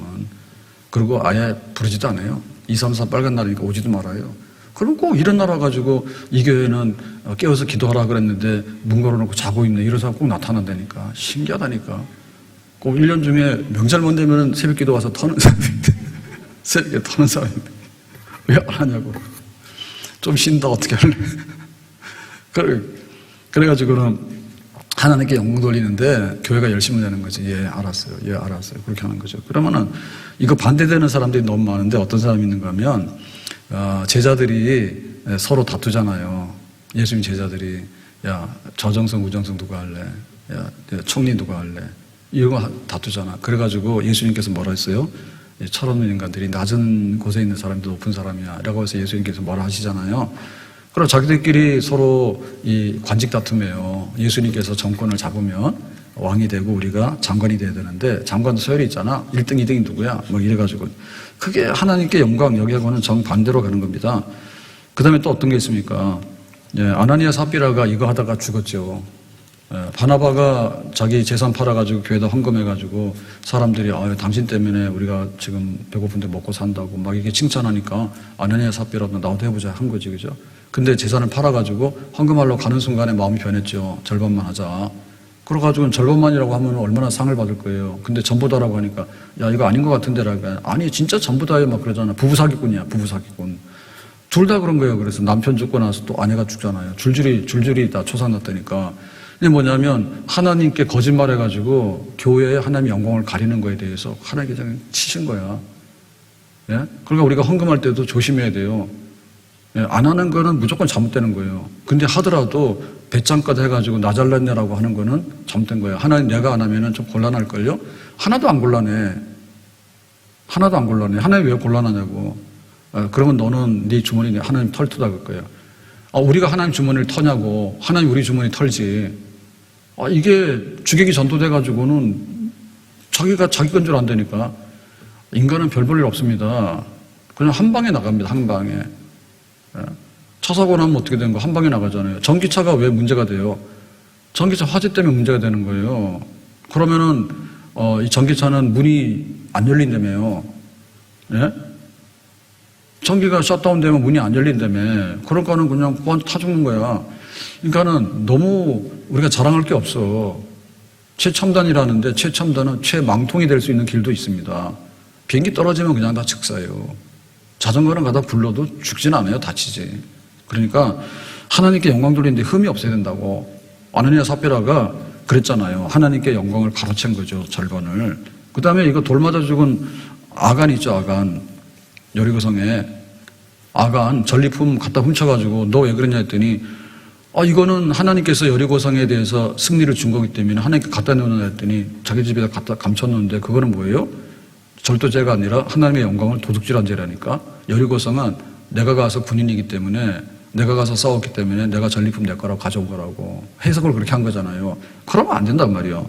S1: 그리고 아예 부르지도 않아요. 2, 3, 4 빨간 날이니까 오지도 말아요. 그럼 꼭 이런 날 와가지고 이 교회는 깨워서 기도하라 그랬는데 문 걸어놓고 자고 있네. 이런 사람 꼭 나타난다니까. 신기하다니까. 꼭 1년 중에 명절만 되면 새벽 기도 와서 터는 사람인데. 새벽에 터는 사람인데. 왜 안 하냐고. 좀 쉰다 어떻게 할래. 그래가지고는 하나님께 영광 돌리는데 교회가 열심히 되는 거지. 알았어요. 알았어요. 그렇게 하는 거죠. 그러면은 이거 반대되는 사람들이 너무 많은데 어떤 사람이 있는가 하면 제자들이 서로 다투잖아요. 예수님 제자들이 저정성 우정성 누가 할래? 총리 누가 할래? 이거 다투잖아. 그래가지고 예수님께서 뭐라 했어요? 철없는 인간들이 낮은 곳에 있는 사람도 높은 사람이야 라고 해서 예수님께서 뭐라 하시잖아요. 그럼 자기들끼리 서로 이 관직 다툼이에요. 예수님께서 정권을 잡으면 왕이 되고 우리가 장관이 돼야 되는데 장관도 서열이 있잖아. 1등, 2등이 누구야? 이래가지고. 그게 하나님께 영광 여기하고는 정반대로 가는 겁니다. 그 다음에 또 어떤 게 있습니까? 아나니아 삽비라가 이거 하다가 죽었죠. 바나바가 자기 재산 팔아가지고 교회에다 헌금해가지고 사람들이 당신 때문에 우리가 지금 배고픈데 먹고 산다고 막 이렇게 칭찬하니까 아나니아 삽비라도 나도 해보자 한 거지, 그죠? 근데 재산을 팔아가지고 헌금하려고 가는 순간에 마음이 변했죠. 절반만 하자. 그래가지고 절반만이라고 하면 얼마나 상을 받을 거예요. 근데 전부다라고 하니까 이거 아닌 것 같은데라고. 아니 진짜 전부다예요 막 그러잖아. 부부 사기꾼이야, 부부 사기꾼. 둘 다 그런 거예요. 그래서 남편 죽고 나서 또 아내가 죽잖아요. 줄줄이 다 초상났다니까. 이게 뭐냐면 하나님께 거짓말해가지고 교회에 하나님의 영광을 가리는 거에 대해서 하나님께 그냥 치신 거야. 예? 그러니까 우리가 헌금할 때도 조심해야 돼요. 안 하는 거는 무조건 잘못되는 거예요. 근데 하더라도 배짱까지 해가지고 나 잘났네라고 하는 거는 잘못된 거예요. 하나님 내가 안 하면은 좀 곤란할걸요? 하나도 안 곤란해. 하나님 왜 곤란하냐고. 그러면 너는 네 주머니 하나님 털투다 그럴 거예요. 우리가 하나님 주머니를 터냐고. 하나님 우리 주머니 털지. 이게 주객이 전도돼가지고는 자기가 자기 건 줄 안다니까. 인간은 별 볼 일 없습니다. 그냥 한 방에 나갑니다. 한 방에. 차 사고 나면 어떻게 되는 거? 한 방에 나가잖아요. 전기차가 왜 문제가 돼요? 전기차 화재 때문에 문제가 되는 거예요. 그러면은 이 전기차는 문이 안 열린다며요. 예? 전기가 셧다운 되면 문이 안 열린다며. 그러니까는 그냥 타 죽는 거야. 그러니까는 너무 우리가 자랑할 게 없어. 최첨단이라는데 최첨단은 최망통이 될 수 있는 길도 있습니다. 비행기 떨어지면 그냥 다 즉사예요. 자전거는 가다 굴러도 죽지는 않아요. 다치지. 그러니까 하나님께 영광 돌리는데 흠이 없어야 된다고. 아나니아 삽비라가 그랬잖아요. 하나님께 영광을 가로챈 거죠. 절반을. 그 다음에 이거 돌 맞아 죽은 아간 있죠. 아간. 여리고성에 아간 전리품 갖다 훔쳐가지고 너 왜 그랬냐 했더니 이거는 하나님께서 여리고성에 대해서 승리를 준 거기 때문에 하나님께 갖다 놓으라 했더니 자기 집에다 갖다 감췄는데 그거는 뭐예요? 절도죄가 아니라 하나님의 영광을 도둑질한 죄라니까. 여리고성은 내가 가서 군인이기 때문에, 내가 가서 싸웠기 때문에 내가 전리품 내 거라고 가져온 거라고 해석을 그렇게 한 거잖아요. 그러면 안 된단 말이에요.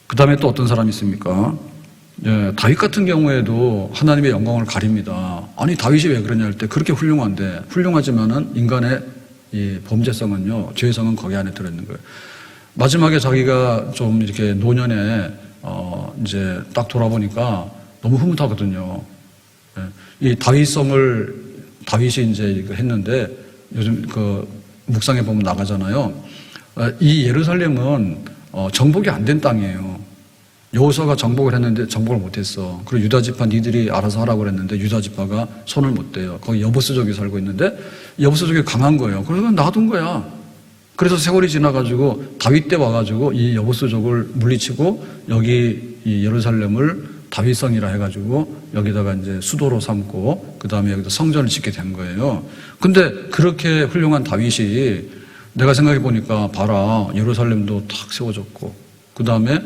S1: 그 다음에 또 어떤 사람이 있습니까? 예, 다윗 같은 경우에도 하나님의 영광을 가립니다. 아니 다윗이 왜 그러냐 할 때 그렇게 훌륭한데, 훌륭하지만은 인간의 이 범죄성은요, 죄성은 거기 안에 들어있는 거예요. 마지막에 자기가 좀 이렇게 노년에 이제 딱 돌아보니까 너무 흐뭇하거든요. 예, 이 다윗이 이제 했는데 요즘 그 묵상에 보면 나가잖아요. 이 예루살렘은 정복이 안 된 땅이에요. 여호수아가 정복을 했는데 정복을 못했어. 그리고 유다 지파 니들이 알아서 하라고 그랬는데 유다 지파가 손을 못 대요. 거기 여부스족이 살고 있는데 여부스족이 강한 거예요. 그래서 놔둔 거야. 그래서 세월이 지나가지고 다윗 때 와가지고 이 여부스족을 물리치고 여기 이 예루살렘을 다윗성이라 해가지고 여기다가 이제 수도로 삼고 그 다음에 여기다 성전을 짓게 된 거예요. 근데 그렇게 훌륭한 다윗이 내가 생각해 보니까 봐라, 예루살렘도 탁 세워졌고 그 다음에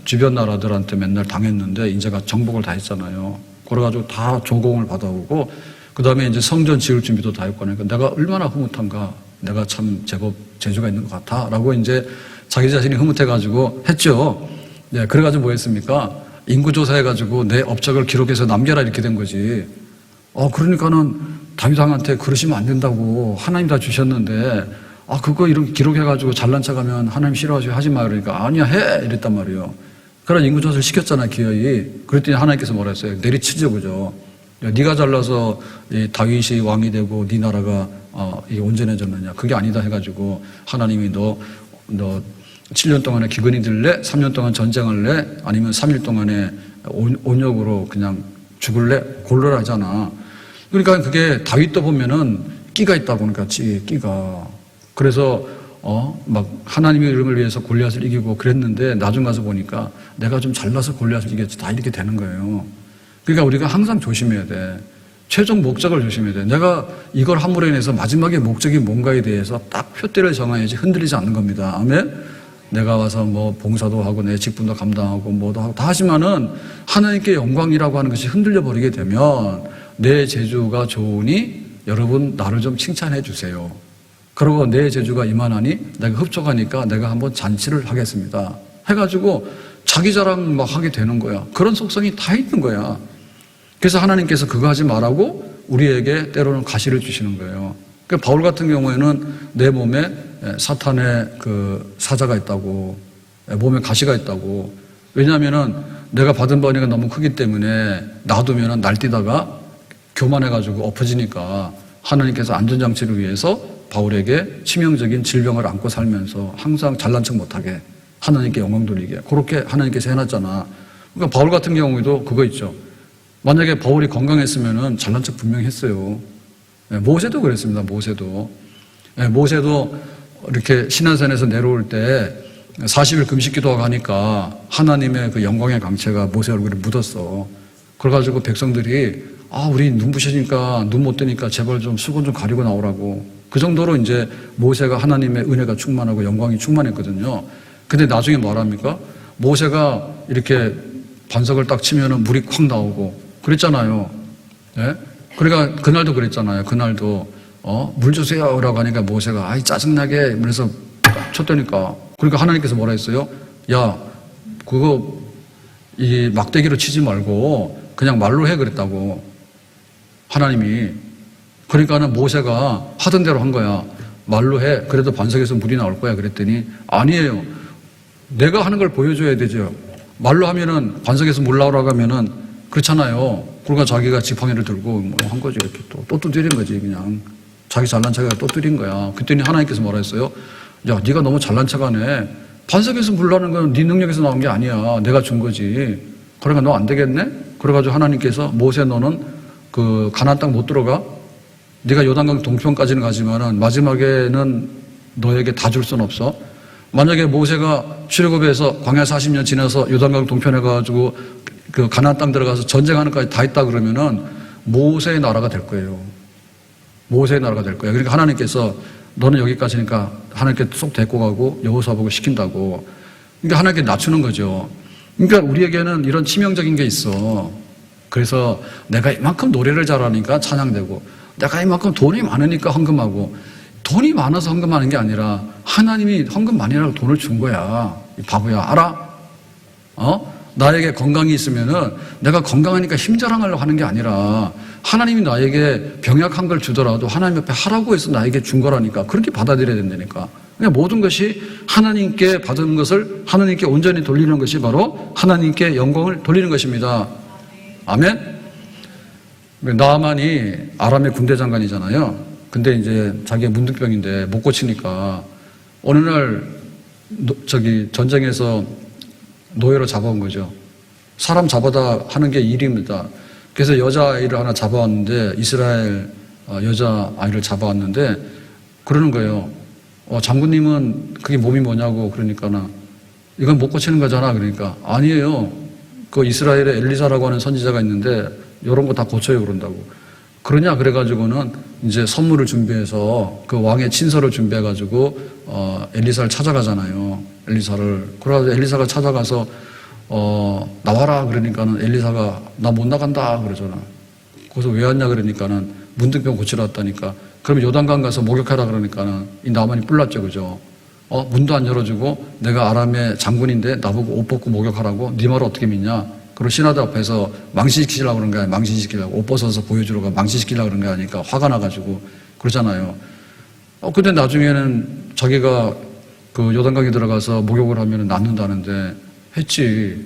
S1: 주변 나라들한테 맨날 당했는데 이제가 정복을 다 했잖아요. 그래가지고 다 조공을 받아오고 그 다음에 이제 성전 지을 준비도 다 했고 하니까 내가 얼마나 흐뭇한가, 내가 참 제법 재주가 있는 것 같아 라고 이제 자기 자신이 흐뭇해가지고 했죠. 네, 그래가지고 뭐 했습니까? 인구조사해가지고 내 업적을 기록해서 남겨라 이렇게 된 거지. 그러니까는 다윗 왕한테 그러시면 안 된다고, 하나님 다 주셨는데 그거 이런 기록해가지고 잘난 척하면 하나님 싫어하시고 하지 마. 그러니까 아니야 해 이랬단 말이에요. 그런 인구조사를 시켰잖아 기어이. 그랬더니 하나님께서 뭐라 했어요? 내리치죠, 그죠? 네가 잘나서 다윗이 왕이 되고 네 나라가 이게 온전해졌느냐? 그게 아니다 해가지고 하나님이 너 7년 동안에 기근이 들래? 3년 동안 전쟁할래? 아니면 3일 동안에 온역으로 그냥 죽을래? 골라라 하잖아. 그러니까 그게 다윗도 보면은 끼가 있다고, 그러니까 끼가. 그래서 막 하나님의 이름을 위해서 골리앗을 이기고 그랬는데 나중 가서 보니까 내가 좀 잘나서 골리앗을 이겼지, 다 이렇게 되는 거예요. 그러니까 우리가 항상 조심해야 돼. 최종 목적을 조심해야 돼. 내가 이걸 함으로 인해서 마지막에 목적이 뭔가에 대해서 딱 표대를 정해야지 흔들리지 않는 겁니다. 아멘? 내가 와서 뭐 봉사도 하고 내 직분도 감당하고 뭐도 하고 다 하지만은 하나님께 영광이라고 하는 것이 흔들려 버리게 되면 내 재주가 좋으니 여러분 나를 좀 칭찬해 주세요. 그리고 내 재주가 이만하니 내가 흡족하니까 내가 한번 잔치를 하겠습니다. 해가지고 자기 자랑 막 하게 되는 거야. 그런 속성이 다 있는 거야. 그래서 하나님께서 그거 하지 말라고 우리에게 때로는 가시를 주시는 거예요. 그러니까 바울 같은 경우에는 내 몸에 사탄의 그 사자가 있다고, 몸에 가시가 있다고. 왜냐하면은 내가 받은 번뇌가 너무 크기 때문에 놔두면은 날뛰다가 교만해가지고 엎어지니까 하나님께서 안전장치를 위해서 바울에게 치명적인 질병을 안고 살면서 항상 잘난 척 못하게 하나님께 영광 돌리게 그렇게 하나님께서 해놨잖아. 그러니까 바울 같은 경우에도 그거 있죠. 만약에 바울이 건강했으면은 잘난 척 분명히 했어요. 모세도 그랬습니다. 모세도 이렇게 시내산에서 내려올 때 40일 금식 기도하고 하니까 하나님의 그 영광의 강체가 모세 얼굴에 묻었어. 그래가지고 백성들이 우리 눈부시니까 눈 못 뜨니까 제발 좀 수건 좀 가리고 나오라고. 그 정도로 이제 모세가 하나님의 은혜가 충만하고 영광이 충만했거든요. 근데 나중에 뭐랍니까? 모세가 이렇게 반석을 딱 치면은 물이 콱 나오고 그랬잖아요. 예? 그러니까 그날도 그랬잖아요. 그날도 물 주세요 라고 하니까 모세가 짜증나게 그래서 쳤다니까. 그러니까 하나님께서 뭐라 했어요? 야, 그거 이 막대기로 치지 말고 그냥 말로 해 그랬다고. 하나님이. 그러니까는 모세가 하던 대로 한 거야. 말로 해. 그래도 반석에서 물이 나올 거야. 그랬더니 아니에요. 내가 하는 걸 보여줘야 되죠. 말로 하면은 반석에서 물 나오라고 하면은 그렇잖아요. 그러니까 자기가 지팡이를 들고 뭐 한 거지. 이렇게 또 두드린 거지. 그냥 자기 잘난 척이 또 두드린 거야. 그랬더니 하나님께서 뭐라 했어요? 야, 네가 너무 잘난 척하네. 반석에서 물 나는 건 네 능력에서 나온 게 아니야. 내가 준 거지. 그러니까 너 안 되겠네? 그래가지고 하나님께서 모세 너는 그 가나안 땅 못 들어가? 네가 요단강 동편까지는 가지만은 마지막에는 너에게 다 줄 순 없어. 만약에 모세가 출애굽해서 광야 40년 지나서 요단강 동편에 가가지고 그 가나안 땅 들어가서 전쟁하는 까지 다 있다 그러면은 모세의 나라가 될 거예요. 모세의 나라가 될 거예요. 그러니까 하나님께서 너는 여기까지니까 하나님께 쏙 데리고 가고 여호수아 보고 시킨다고. 그러니까 하나님께 낮추는 거죠. 그러니까 우리에게는 이런 치명적인 게 있어. 그래서 내가 이만큼 노래를 잘하니까 찬양되고, 내가 이만큼 돈이 많으니까 헌금하고, 돈이 많아서 헌금하는 게 아니라 하나님이 헌금 많이 하라고 돈을 준 거야. 이 바보야, 알아? 나에게 건강이 있으면은 내가 건강하니까 힘자랑하려고 하는 게 아니라 하나님이 나에게 병약한 걸 주더라도 하나님 옆에 하라고 해서 나에게 준 거라니까. 그렇게 받아들여야 된다니까. 그냥 모든 것이 하나님께 받은 것을 하나님께 온전히 돌리는 것이 바로 하나님께 영광을 돌리는 것입니다. 아멘? 나아만이 아람의 군대 장관이잖아요. 근데 이제 자기가 문둥병인데 못 고치니까 어느 날 전쟁에서 노예로 잡아온 거죠. 사람 잡아다 하는 게 일입니다. 그래서 여자아이를 하나 잡아왔는데, 이스라엘 여자아이를 잡아왔는데 그러는 거예요. 장군님은 그게 몸이 뭐냐고. 그러니까 이건 못 고치는 거잖아. 그러니까 아니에요. 그 이스라엘에 엘리사라고 하는 선지자가 있는데 이런 거 다 고쳐요. 그런다고. 그러냐 그래가지고는 이제 선물을 준비해서 그 왕의 친서를 준비해가지고 엘리사를 찾아가잖아요. 그래가지고 엘리사가 찾아가서 나와라 그러니까는 엘리사가 나 못 나간다 그러잖아. 그래서 왜 왔냐 그러니까는 문둥병 고치러 왔다니까. 그러면 요단강 가서 목욕하라 그러니까는 이 나만이 뿔났죠, 그죠? 문도 안 열어주고 내가 아람의 장군인데 나보고 옷 벗고 목욕하라고? 네 말을 어떻게 믿냐? 그리고 신하들 앞에서 망신시키려고 그런 게 아니라 망신시키려고 옷 벗어서 보여주려고 망신시키려고 그런 게 아니니까 화가 나가지고 그러잖아요. 근데 나중에는 자기가 그 요단강에 들어가서 목욕을 하면 낫는다는데 했지.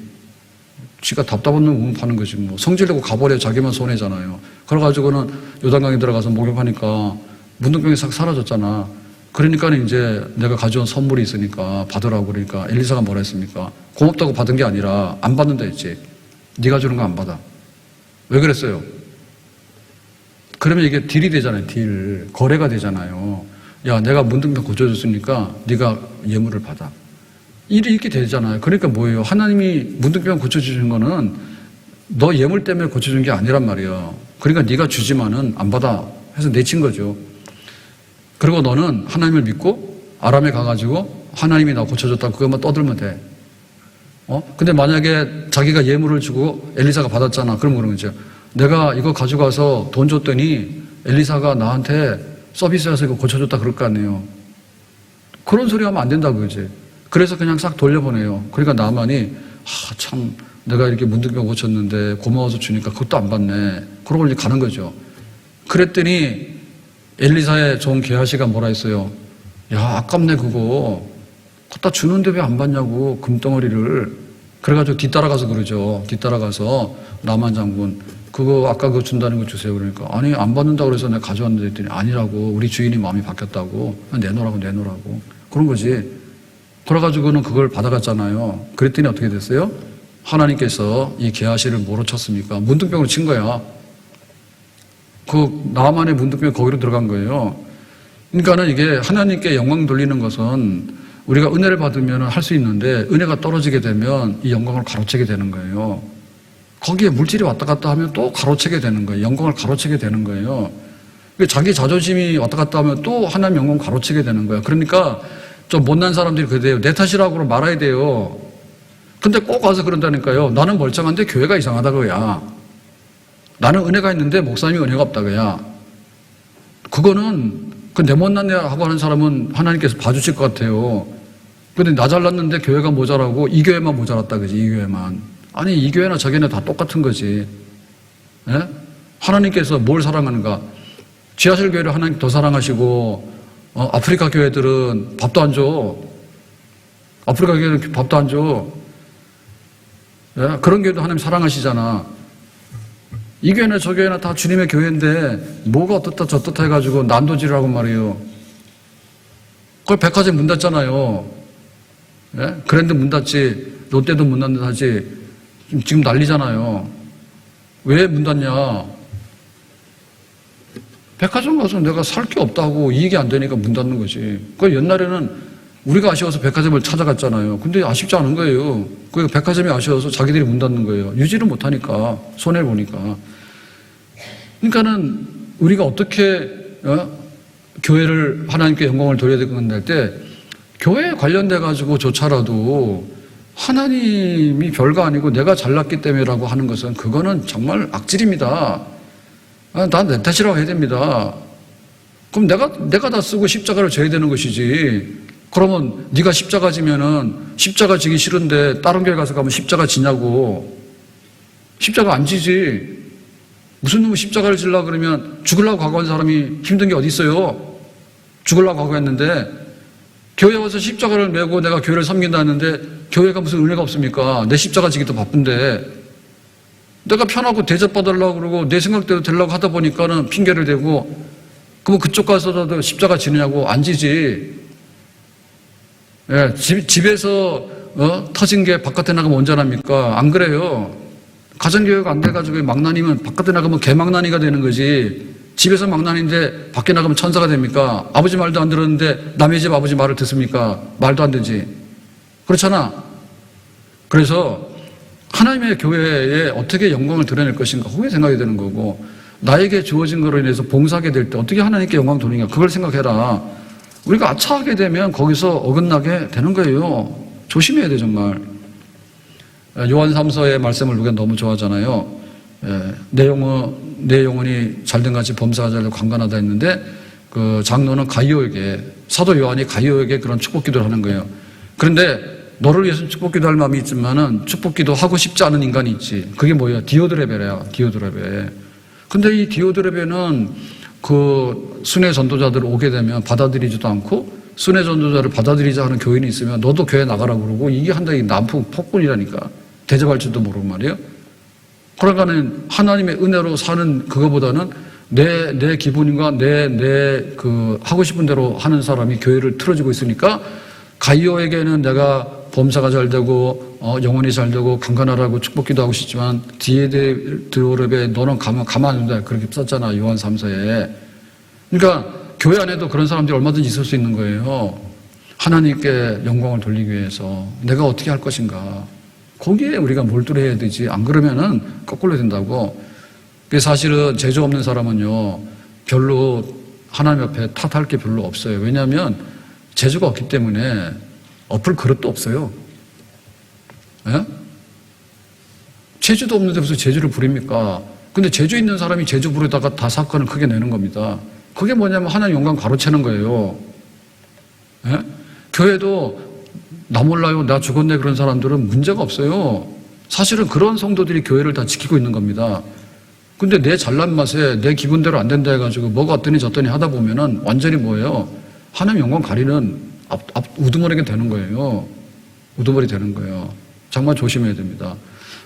S1: 지가 답답한 놈 운파는 거지 뭐. 성질내고 가버려 자기만 손해잖아요. 그래가지고는 요단강에 들어가서 목욕하니까 문둥병이 싹 사라졌잖아. 그러니까 이제 내가 가져온 선물이 있으니까 받으라고 그러니까 엘리사가 뭐라 했습니까? 고맙다고 받은 게 아니라 안 받는다 했지. 네가 주는 거 안 받아. 왜 그랬어요? 그러면 이게 딜이 되잖아요. 딜. 거래가 되잖아요. 야, 내가 문둥병 고쳐줬으니까 네가 예물을 받아. 이렇게 되잖아요. 그러니까 뭐예요? 하나님이 문둥병 고쳐주신 거는 너 예물 때문에 고쳐준 게 아니란 말이에요. 그러니까 네가 주지만은 안 받아 해서 내친 거죠. 그리고 너는 하나님을 믿고 아람에 가가지고 하나님이 나 고쳐줬다고 그것만 떠들면 돼. 근데 만약에 자기가 예물을 주고 엘리사가 받았잖아. 그럼 그런 거죠. 내가 이거 가져가서 돈 줬더니 엘리사가 나한테 서비스해서 이거 고쳐줬다 그럴 거 아니에요. 그런 소리 하면 안 된다고 그러지. 그래서 그냥 싹 돌려보내요. 그러니까 나만이 참 내가 이렇게 문둥병 고쳤는데 고마워서 주니까 그것도 안 받네. 그러고 이제 가는 거죠. 그랬더니 엘리사의 종 게하시가 뭐라 했어요? 야, 아깝네 그거. 갖다 주는데 왜 안 받냐고 금덩어리를. 그래가지고 뒤따라가서 그러죠. 뒤따라가서 나만 장군 그거 아까 그거 준다는 거 주세요. 그러니까 아니 안 받는다고 그래서 내가 가져왔는데 했더니 아니라고 우리 주인이 마음이 바뀌었다고 내놓으라고 그런 거지. 그래가지고는 그걸 받아갔잖아요. 그랬더니 어떻게 됐어요? 하나님께서 이 게하시를 뭐로 쳤습니까? 문둥병으로 친 거야. 그 나만의 문둥병이 거기로 들어간 거예요. 그러니까는 이게 하나님께 영광 돌리는 것은 우리가 은혜를 받으면 할 수 있는데 은혜가 떨어지게 되면 이 영광을 가로채게 되는 거예요. 거기에 물질이 왔다 갔다 하면 또 가로채게 되는 거예요. 영광을 가로채게 되는 거예요. 자기 자존심이 왔다 갔다 하면 또 하나님 영광을 가로채게 되는 거예요. 그러니까 좀 못난 사람들이 그래요. 내 탓이라고 말아야 돼요. 근데 꼭 와서 그런다니까요. 나는 멀쩡한데 교회가 이상하다고야. 나는 은혜가 있는데 목사님이 은혜가 없다고야. 그거는 내 못났네 하고 하는 사람은 하나님께서 봐주실 것 같아요. 근데 나 잘났는데 교회가 모자라고 이 교회만 모자랐다 그지. 이 교회만. 아니 이 교회나 저 교회나 다 똑같은 거지. 예? 하나님께서 뭘 사랑하는가. 지하실 교회를 하나님 더 사랑하시고 아프리카 교회들은 밥도 안 줘. 아프리카 교회는 밥도 안 줘. 예? 그런 교회도 하나님 사랑하시잖아. 이 교회나 저 교회나 다 주님의 교회인데 뭐가 어떻다 저떻다 해가지고 난도질하고 말이에요. 그걸 백화점 문 닫잖아요. 예? 그랜드 문 닫지 롯데도 문 닫는 하지 지금 난리잖아요. 왜 문 닫냐. 백화점 가서 내가 살 게 없다고 이익이 안 되니까 문 닫는 거지. 그 옛날에는 우리가 아쉬워서 백화점을 찾아갔잖아요. 근데 아쉽지 않은 거예요. 그 백화점이 아쉬워서 자기들이 문 닫는 거예요. 유지를 못하니까 손해를 보니까. 그러니까는 우리가 어떻게 교회를 하나님께 영광을 돌려야 되는가 할 때 교회에 관련돼 가지고 조차라도 하나님이 별거 아니고 내가 잘났기 때문이라고 하는 것은 그거는 정말 악질입니다. 난 내 탓이라고 해야 됩니다. 그럼 내가 다 쓰고 십자가를 져야 되는 것이지. 그러면 네가 십자가 지면은 십자가 지기 싫은데 다른 교회 가서 가면 십자가 지냐고. 십자가 안 지지. 무슨 놈의 십자가를 지려고 그러면 죽으려고 각오한 사람이 힘든 게 어디 있어요? 죽으려고 각오했는데 교회 와서 십자가를 메고 내가 교회를 섬긴다는데 교회가 무슨 은혜가 없습니까? 내 십자가 지기도 바쁜데 내가 편하고 대접받으려고 그러고 내 생각대로 되려고 하다 보니까는 핑계를 대고 그럼 그쪽 가서라도 십자가 지느냐고 안 지지. 예, 집에서 터진 게 바깥에 나가면 온전합니까? 안 그래요. 가정교회가 안 돼가지고 망나니면 바깥에 나가면 개망나니가 되는 거지. 집에서 망나니인데 밖에 나가면 천사가 됩니까? 아버지 말도 안 들었는데 남의 집 아버지 말을 듣습니까? 말도 안 되지. 그렇잖아. 그래서 하나님의 교회에 어떻게 영광을 드러낼 것인가 그게 생각이 되는 거고 나에게 주어진 것으로 인해서 봉사하게 될 때 어떻게 하나님께 영광 돌리냐 그걸 생각해라. 우리가 아차하게 되면 거기서 어긋나게 되는 거예요. 조심해야 돼 정말. 요한 3서의 말씀을 우리가 너무 좋아하잖아요. 내 영혼이 잘된 같이 범사하자 강간하다 했는데 그 장로는 가이오에게 사도 요한이 가이오에게 그런 축복 기도를 하는 거예요. 그런데 너를 위해서 축복 기도할 마음이 있지만은 축복 기도 하고 싶지 않은 인간이 있지. 그게 뭐야? 디오드레베야. 디오드레베. 근데 이 디오드레베는 그 순회 전도자들 오게 되면 받아들이지도 않고 순회 전도자를 받아들이자 하는 교인이 있으면 너도 교회 나가라고 그러고 이게 한다기 난폭 폭군이라니까. 대접할 줄도 모르고 말이에요. 그러니까는 하나님의 은혜로 사는 그거보다는 내 기분과 내 하고 싶은 대로 하는 사람이 교회를 틀어지고 있으니까 가이오에게는 내가 범사가 잘 되고 영혼이 잘 되고 강간하라고 축복기도 하고 싶지만 디오드레베 너는 가만 안 둔다 그렇게 썼잖아 요한 3서에. 그러니까 교회 안에도 그런 사람들이 얼마든지 있을 수 있는 거예요. 하나님께 영광을 돌리기 위해서 내가 어떻게 할 것인가 거기에 우리가 몰두해야 되지. 안 그러면은 거꾸로 된다고. 사실은 재주 없는 사람은요 별로 하나님 앞에 탓할 게 별로 없어요. 왜냐하면 재주가 없기 때문에 엎을 그릇도 없어요. 예? 재주도 없는데 무슨 재주를 부립니까? 근데 재주 있는 사람이 재주 부르다가 다 사건을 크게 내는 겁니다. 그게 뭐냐면 하나님 영광 가로채는 거예요. 예? 교회도 나 몰라요, 나 죽었네 그런 사람들은 문제가 없어요. 사실은 그런 성도들이 교회를 다 지키고 있는 겁니다. 근데 내 잘난 맛에 내 기분대로 안 된다 해가지고 뭐가 어떠니 저떠니 하다 보면은 완전히 뭐예요? 하나님 영광 가리는 우두머리가 되는 거예요. 우두머리 되는 거예요. 정말 조심해야 됩니다.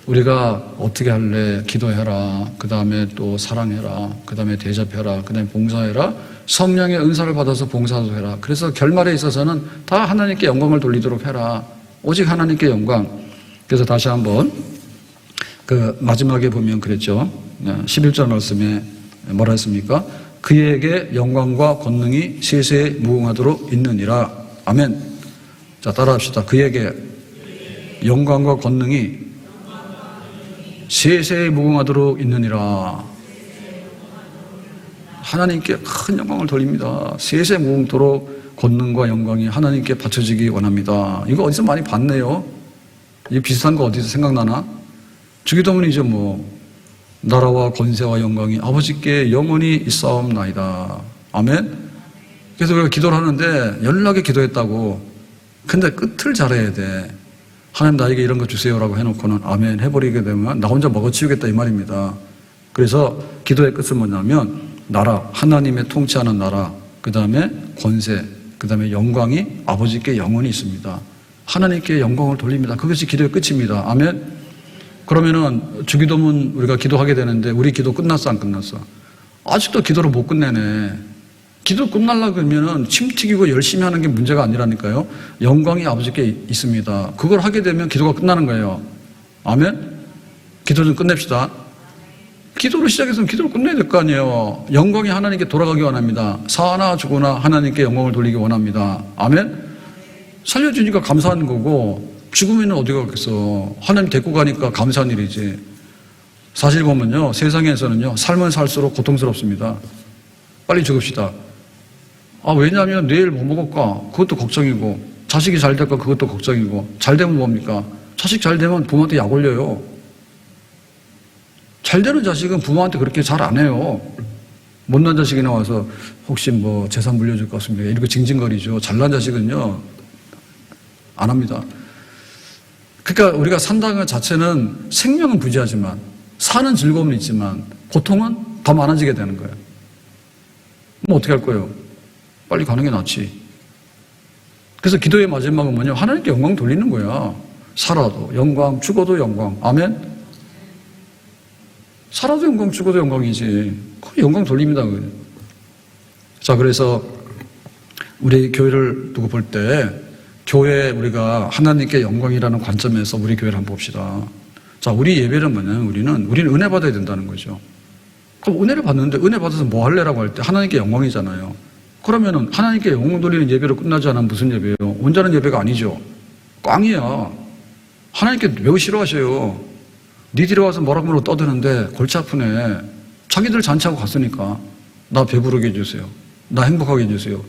S1: 우리가 어떻게 할래? 기도해라. 그 다음에 또 사랑해라. 그 다음에 대접해라. 그 다음에 봉사해라. 성령의 은사를 받아서 봉사도 해라. 그래서 결말에 있어서는 다 하나님께 영광을 돌리도록 해라. 오직 하나님께 영광. 그래서 다시 한번 그 마지막에 보면 그랬죠. 11절 말씀에 뭐라 했습니까? 그에게 영광과 권능이 세세에 무궁하도록 있느니라. 아멘. 자, 따라합시다. 그에게 영광과 권능이 세세에 무궁하도록 있느니라. 하나님께 큰 영광을 돌립니다. 세세에 무궁토록 권능과 영광이 하나님께 바쳐지기 원합니다. 이거 어디서 많이 봤네요. 이 비슷한 거 어디서 생각나나? 주기도문이죠 뭐. 나라와 권세와 영광이 아버지께 영원히 있사옵나이다. 아멘. 그래서 우리가 기도를 하는데 연락에 기도했다고. 근데 끝을 잘해야 돼. 하나님 나에게 이런 거 주세요라고 해놓고는 아멘 해버리게 되면 나 혼자 먹어치우겠다 이 말입니다. 그래서 기도의 끝은 뭐냐면 나라, 하나님의 통치하는 나라, 그 다음에 권세, 그 다음에 영광이 아버지께 영원히 있습니다. 하나님께 영광을 돌립니다. 그것이 기도의 끝입니다. 아멘. 그러면은 주기도문 우리가 기도하게 되는데 우리 기도 끝났어 안 끝났어? 아직도 기도를 못 끝내네. 기도 끝날라 그러면은 침 튀기고 열심히 하는 게 문제가 아니라니까요. 영광이 아버지께 있습니다. 그걸 하게 되면 기도가 끝나는 거예요. 아멘? 기도 좀 끝냅시다. 기도를 시작해서는 기도를 끝내야 될 거 아니에요. 영광이 하나님께 돌아가기 원합니다. 사나 죽으나 하나님께 영광을 돌리기 원합니다. 아멘? 살려주니까 감사한 거고 죽으면 어디 가겠어. 하나님 데리고 가니까 감사한 일이지. 사실 보면요 세상에서는요 삶은 살수록 고통스럽습니다. 빨리 죽읍시다. 왜냐하면 내일 뭐 먹을까 그것도 걱정이고 자식이 잘 될까 그것도 걱정이고, 잘 되면 뭡니까? 자식 잘 되면 부모한테 약 올려요. 잘 되는 자식은 부모한테 그렇게 잘 안 해요. 못난 자식이 나와서 혹시 뭐 재산 물려줄 것 같습니까? 이렇게 징징거리죠. 잘난 자식은요, 안 합니다. 그러니까 우리가 산다는 것 자체는 생명은 부재하지만, 사는 즐거움은 있지만, 고통은 더 많아지게 되는 거예요. 그럼 어떻게 할 거예요? 빨리 가는 게 낫지. 그래서 기도의 마지막은 뭐냐? 하나님께 영광 돌리는 거야. 살아도 영광, 죽어도 영광. 아멘? 살아도 영광, 죽어도 영광이지. 그 영광 돌립니다. 자, 그래서 우리 교회를 두고 볼 때, 교회 우리가 하나님께 영광이라는 관점에서 우리 교회를 한번 봅시다. 자, 우리 예배는 뭐냐면 우리는 은혜 받아야 된다는 거죠. 그럼 은혜를 받는데 은혜 받아서 뭐 할래라고 할 때 하나님께 영광이잖아요. 그러면은 하나님께 영광 돌리는 예배로 끝나지 않으면 무슨 예배예요? 온전한 예배가 아니죠. 꽝이야. 하나님께 매우 싫어하셔요. 니들이 와서 뭐라고 떠드는데 골치 아프네. 자기들 잔치하고 갔으니까 나 배부르게 해주세요. 나 행복하게 해주세요.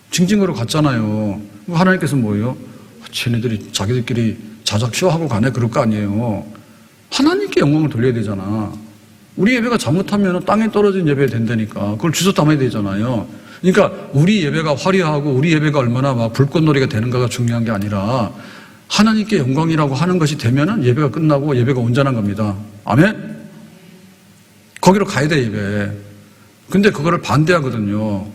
S1: 징징거려 갔잖아요. 하나님께서 뭐예요? 쟤네들이 자기들끼리 자작 쇼하고 가네. 그럴 거 아니에요. 하나님께 영광을 돌려야 되잖아. 우리 예배가 잘못하면 땅에 떨어진 예배 된다니까. 그걸 주워 담아야 되잖아요. 그러니까 우리 예배가 화려하고 우리 예배가 얼마나 막 불꽃놀이가 되는가가 중요한 게 아니라 하나님께 영광이라고 하는 것이 되면은 예배가 끝나고 예배가 온전한 겁니다. 아멘? 거기로 가야 돼, 예배. 근데 그거를 반대하거든요.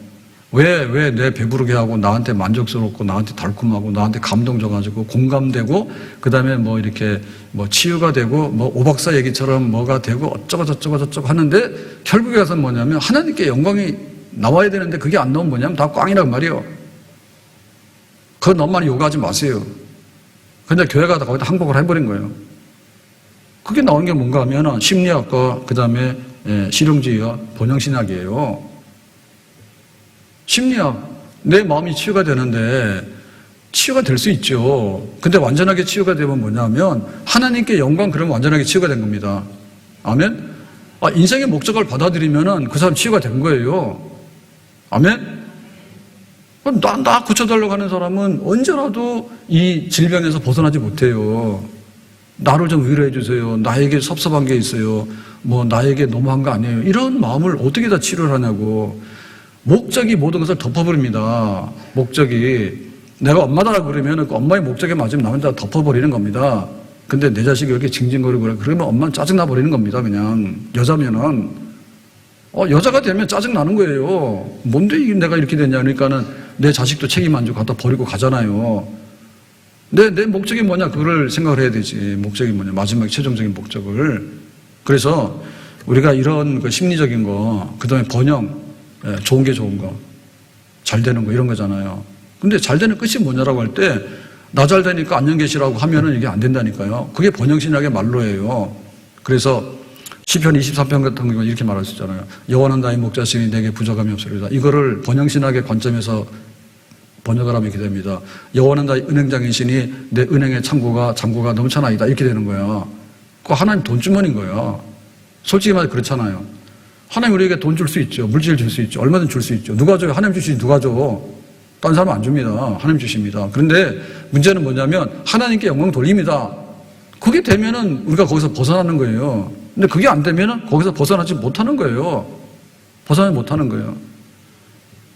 S1: 왜 내 배부르게 하고 나한테 만족스럽고 나한테 달콤하고 나한테 감동 줘가지고 공감되고 그 다음에 뭐 이렇게 뭐 치유가 되고 뭐 오박사 얘기처럼 뭐가 되고 어쩌고 하는데 결국에 가서 뭐냐면 하나님께 영광이 나와야 되는데 그게 안 나오면 뭐냐면 다 꽝이란 말이에요. 그거 너무 많이 요구하지 마세요. 근데 교회가 거기다 항복을 해버린 거예요. 그게 나오는 게 뭔가 하면 심리학과 그 다음에 실용주의와 번영신학이에요. 심리학, 내 마음이 치유가 되는데 치유가 될 수 있죠. 근데 완전하게 치유가 되면 뭐냐면 하나님께 영광 그러면 완전하게 치유가 된 겁니다. 아멘? 인생의 목적을 받아들이면은 그 사람 치유가 된 거예요. 아멘? 나 고쳐달라고 하는 사람은 언제라도 이 질병에서 벗어나지 못해요. 나를 좀 위로해 주세요. 나에게 섭섭한 게 있어요. 뭐 나에게 너무한 거 아니에요. 이런 마음을 어떻게 다 치료를 하냐고. 목적이 모든 것을 덮어버립니다. 목적이 내가 엄마다 그러면 그 엄마의 목적에 맞으면 나 혼자 덮어버리는 겁니다. 근데 내 자식이 이렇게 징징거리고 그래. 그러면 엄마는 짜증나 버리는 겁니다. 그냥 여자면은 여자가 되면 짜증 나는 거예요. 뭔데 내가 이렇게 됐냐 그러니까는 내 자식도 책임 안 지고 갖다 버리고 가잖아요. 내 목적이 뭐냐 그걸 생각을 해야 되지. 목적이 뭐냐 마지막 최종적인 목적을. 그래서 우리가 이런 그 심리적인 거 그다음에 번영 좋은 게 좋은 거, 잘 되는 거 이런 거잖아요. 근데 잘 되는 끝이 뭐냐라고 할 때 나 잘 되니까 안녕 계시라고 하면은 이게 안 된다니까요. 그게 번영신학의 말로예요. 그래서 시편 23편 같은 경우는 이렇게 말할 수 있잖아요. 여호와는 나의 목자시니 내게 부족함이 없으리로다. 이거를 번영신학의 관점에서 번역을 하면 이렇게 됩니다. 여호와는 나의 은행장이시니 내 은행의 창고가 넘쳐나이다. 이렇게 되는 거야. 그거 하나님 돈주머니인 거야. 솔직히 말해 그렇잖아요. 하나님 우리에게 돈 줄 수 있죠. 물질 줄 수 있죠. 얼마든 줄 수 있죠. 누가 줘요? 하나님 주시지 누가 줘? 다른 사람은 안 줍니다. 하나님 주십니다. 그런데 문제는 뭐냐면 하나님께 영광 돌립니다. 그게 되면은 우리가 거기서 벗어나는 거예요. 근데 그게 안 되면은 거기서 벗어나지 못하는 거예요. 벗어나지 못하는 거예요.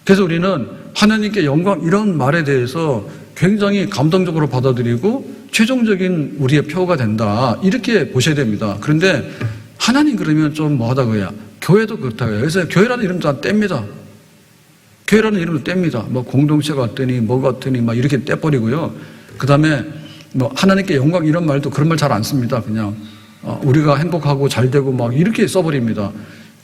S1: 그래서 우리는 하나님께 영광 이런 말에 대해서 굉장히 감동적으로 받아들이고 최종적인 우리의 표가 된다. 이렇게 보셔야 됩니다. 그런데 하나님 그러면 좀 뭐하다고요? 교회도 그렇다고요. 그래서 교회라는 이름 다 뗍니다. 교회라는 이름도 뗍니다. 뭐 공동체 같더니 뭐 같더니 막 이렇게 떼버리고요. 그 다음에 뭐 하나님께 영광 이런 말도 그런 말 잘 안 씁니다. 그냥 우리가 행복하고 잘 되고 막 이렇게 써버립니다.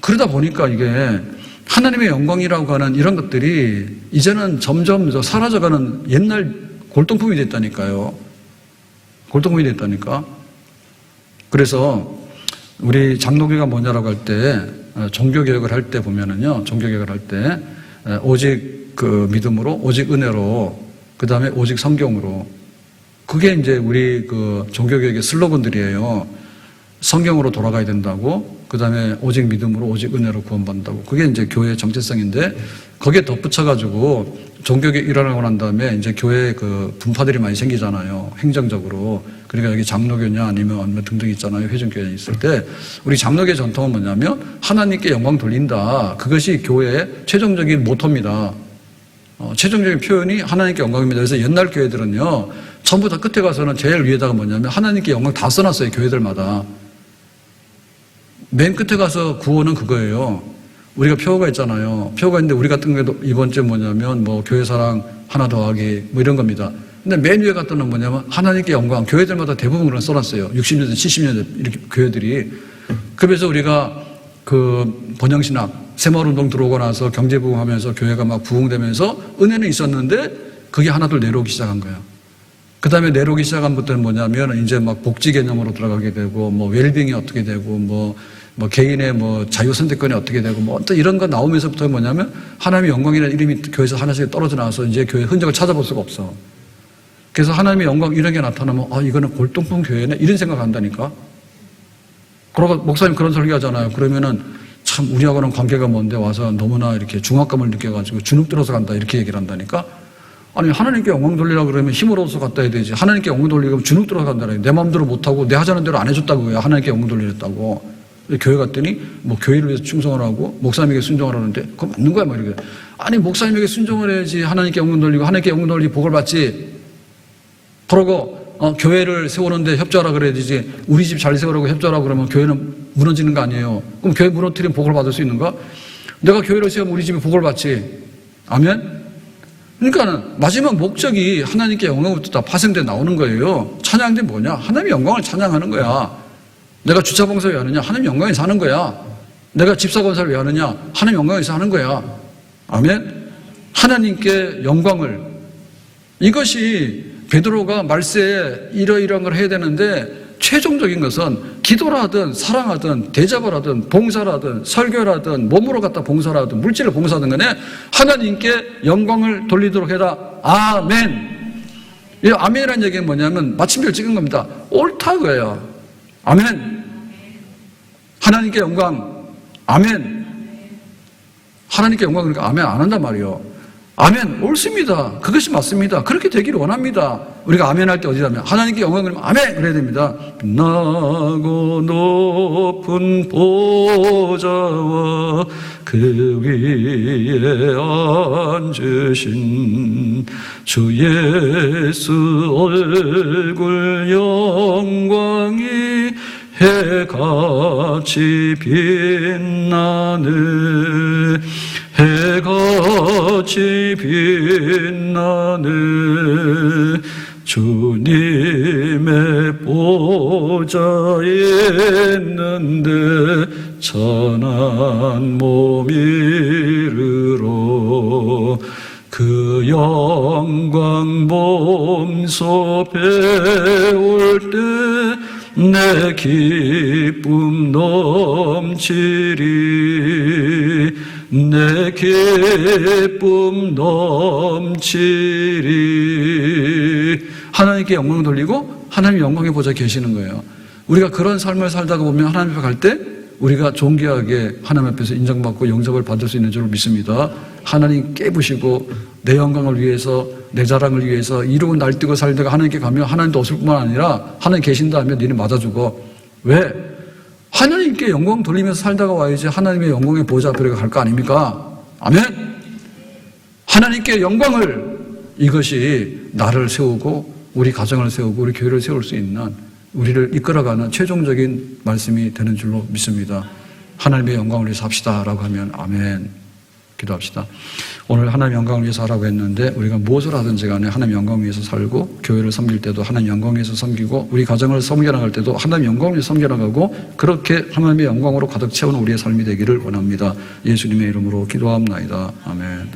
S1: 그러다 보니까 이게 하나님의 영광이라고 하는 이런 것들이 이제는 점점 사라져가는 옛날 골동품이 됐다니까요. 골동품이 됐다니까. 그래서 우리 장로교가 뭐냐라고 할 때 종교개혁을 할 때 보면은요. 종교개혁을 할 때 오직 그 믿음으로 오직 은혜로 그 다음에 오직 성경으로 그게 이제 우리 그 종교개혁의 슬로건들이에요. 성경으로 돌아가야 된다고 그다음에 오직 믿음으로 오직 은혜로 구원받는다고. 그게 이제 교회의 정체성인데 거기에 덧붙여가지고 종교계 일어나고 난 다음에 이제 교회에 그 분파들이 많이 생기잖아요. 행정적으로. 그러니까 여기 장로교냐 아니면 등등 있잖아요. 회중교회 있을 때 우리 장로교 전통은 뭐냐면 하나님께 영광 돌린다. 그것이 교회의 최종적인 모토입니다. 최종적인 표현이 하나님께 영광입니다. 그래서 옛날 교회들은요, 전부 다 끝에 가서는 제일 위에다가 뭐냐면 하나님께 영광 다 써놨어요. 교회들마다. 맨 끝에 가서 구호는 그거예요. 우리가 표어가 있잖아요. 표어가 있는데 우리 같은 경우에도 이번 주 뭐냐면 뭐 교회 사랑 하나 더하기 뭐 이런 겁니다. 근데 맨 위에 갔던 건 뭐냐면 하나님께 영광. 교회들마다 대부분 그런 써놨어요. 60년대, 70년대 이렇게 교회들이. 그래서 우리가 그 번영신학 새마을운동 들어오고 나서 경제부흥하면서 교회가 막 부흥되면서 은혜는 있었는데 그게 하나둘 내려오기 시작한 거예요. 그 다음에 내려오기 시작한 것들은 뭐냐면 이제 막 복지 개념으로 들어가게 되고 뭐 웰빙이 어떻게 되고 뭐 개인의 뭐 자유선택권이 어떻게 되고 뭐 어떤 이런 거 나오면서부터 뭐냐면 하나님의 영광이라는 이름이 교회에서 하나씩 떨어져 나와서 이제 교회 흔적을 찾아볼 수가 없어. 그래서 하나님의 영광 이런 게 나타나면 이거는 골동품 교회네 이런 생각한다니까. 그러고 목사님 그런 설교하잖아요. 그러면은 참 우리하고는 관계가 뭔데 와서 너무나 이렇게 중압감을 느껴가지고 주눅 들어서 간다 이렇게 얘기를 한다니까. 아니 하나님께 영광 돌리라 그러면 힘을 얻어서 갖다 해야 되지. 하나님께 영광 돌리면 주눅 들어서 간다니. 내 마음대로 못하고 내 하자는 대로 안 해줬다고요. 하나님께 영광 돌리랬다고. 교회 갔더니 뭐 교회를 위해서 충성을 하고 목사님에게 순종을 하는데 그거 맞는 거야 막 이렇게. 아니 목사님에게 순종을 해야지 하나님께 영광 돌리고 하나님께 영광 돌리고 복을 받지. 그러고 교회를 세우는데 협조하라 그래야 되지. 우리 집 잘 세우라고 협조하라 그러면 교회는 무너지는 거 아니에요. 그럼 교회 무너뜨리면 복을 받을 수 있는가? 내가 교회를 세우면 우리 집이 복을 받지. 아멘? 그러니까 마지막 목적이 하나님께 영광부터 다 파생돼 나오는 거예요. 찬양대 뭐냐? 하나님의 영광을 찬양하는 거야. 내가 주차봉사 왜 하느냐? 하나님 영광에서 하는 거야. 내가 집사건사를 왜 하느냐? 하나님 영광에서 하는 거야. 아멘? 하나님께 영광을. 이것이 베드로가 말세에 이러이러한 걸 해야 되는데 최종적인 것은 기도를 하든 사랑하든 대접을 하든 봉사를 하든 설교를 하든 몸으로 갖다 봉사를 하든 물질을 봉사하든 간에 하나님께 영광을 돌리도록 해라. 아멘. 이 아멘이라는 얘기는 뭐냐면 마침표를 찍은 겁니다. 옳다 그거예요. 아멘. 하나님께 영광. 아멘. 하나님께 영광 그러니까 아멘 안 한단 말이에요. 아멘, 옳습니다. 그것이 맞습니다. 그렇게 되기를 원합니다. 우리가 아멘 할 때 어디냐면 하나님께 영광 그러면 아멘 그래야 됩니다. 나고 높은 보좌와 그 위에 앉으신 주 예수 얼굴 영광이 해같이 빛나네. 해같이 빛나네. 주님의 보좌에 있는데 천한 몸 이르러 그 영광 몸소 배울 때 내 기쁨 넘치리. 내 기쁨 넘치리. 하나님께 영광 돌리고 하나님 영광의 보좌에 계시는 거예요. 우리가 그런 삶을 살다가 보면 하나님 앞에 갈 때 우리가 존귀하게 하나님 앞에서 인정받고 영접을 받을 수 있는 줄 믿습니다. 하나님 깨부시고 내 영광을 위해서 내 자랑을 위해서 이루고 날뛰고 살다가 하나님께 가면 하나님도 없을 뿐만 아니라 하나님 계신다 하면 니네 맞아 죽어. 왜? 하나님께 영광 돌리면서 살다가 와야지 하나님의 영광의 보좌 앞으로 갈 거 아닙니까? 아멘? 하나님께 영광을, 이것이 나를 세우고 우리 가정을 세우고 우리 교회를 세울 수 있는, 우리를 이끌어가는 최종적인 말씀이 되는 줄로 믿습니다. 하나님의 영광을 위해서 합시다라고 하면 아멘. 기도합시다. 오늘 하나님 영광을 위해서 하라고 했는데 우리가 무엇을 하든지 간에 하나님 영광을 위해서 살고, 교회를 섬길 때도 하나님 영광을 위해서 섬기고, 우리 가정을 섬겨나갈 때도 하나님 영광을 위해서 섬겨나가고, 그렇게 하나님의 영광으로 가득 채우는 우리의 삶이 되기를 원합니다. 예수님의 이름으로 기도합나이다. 아멘.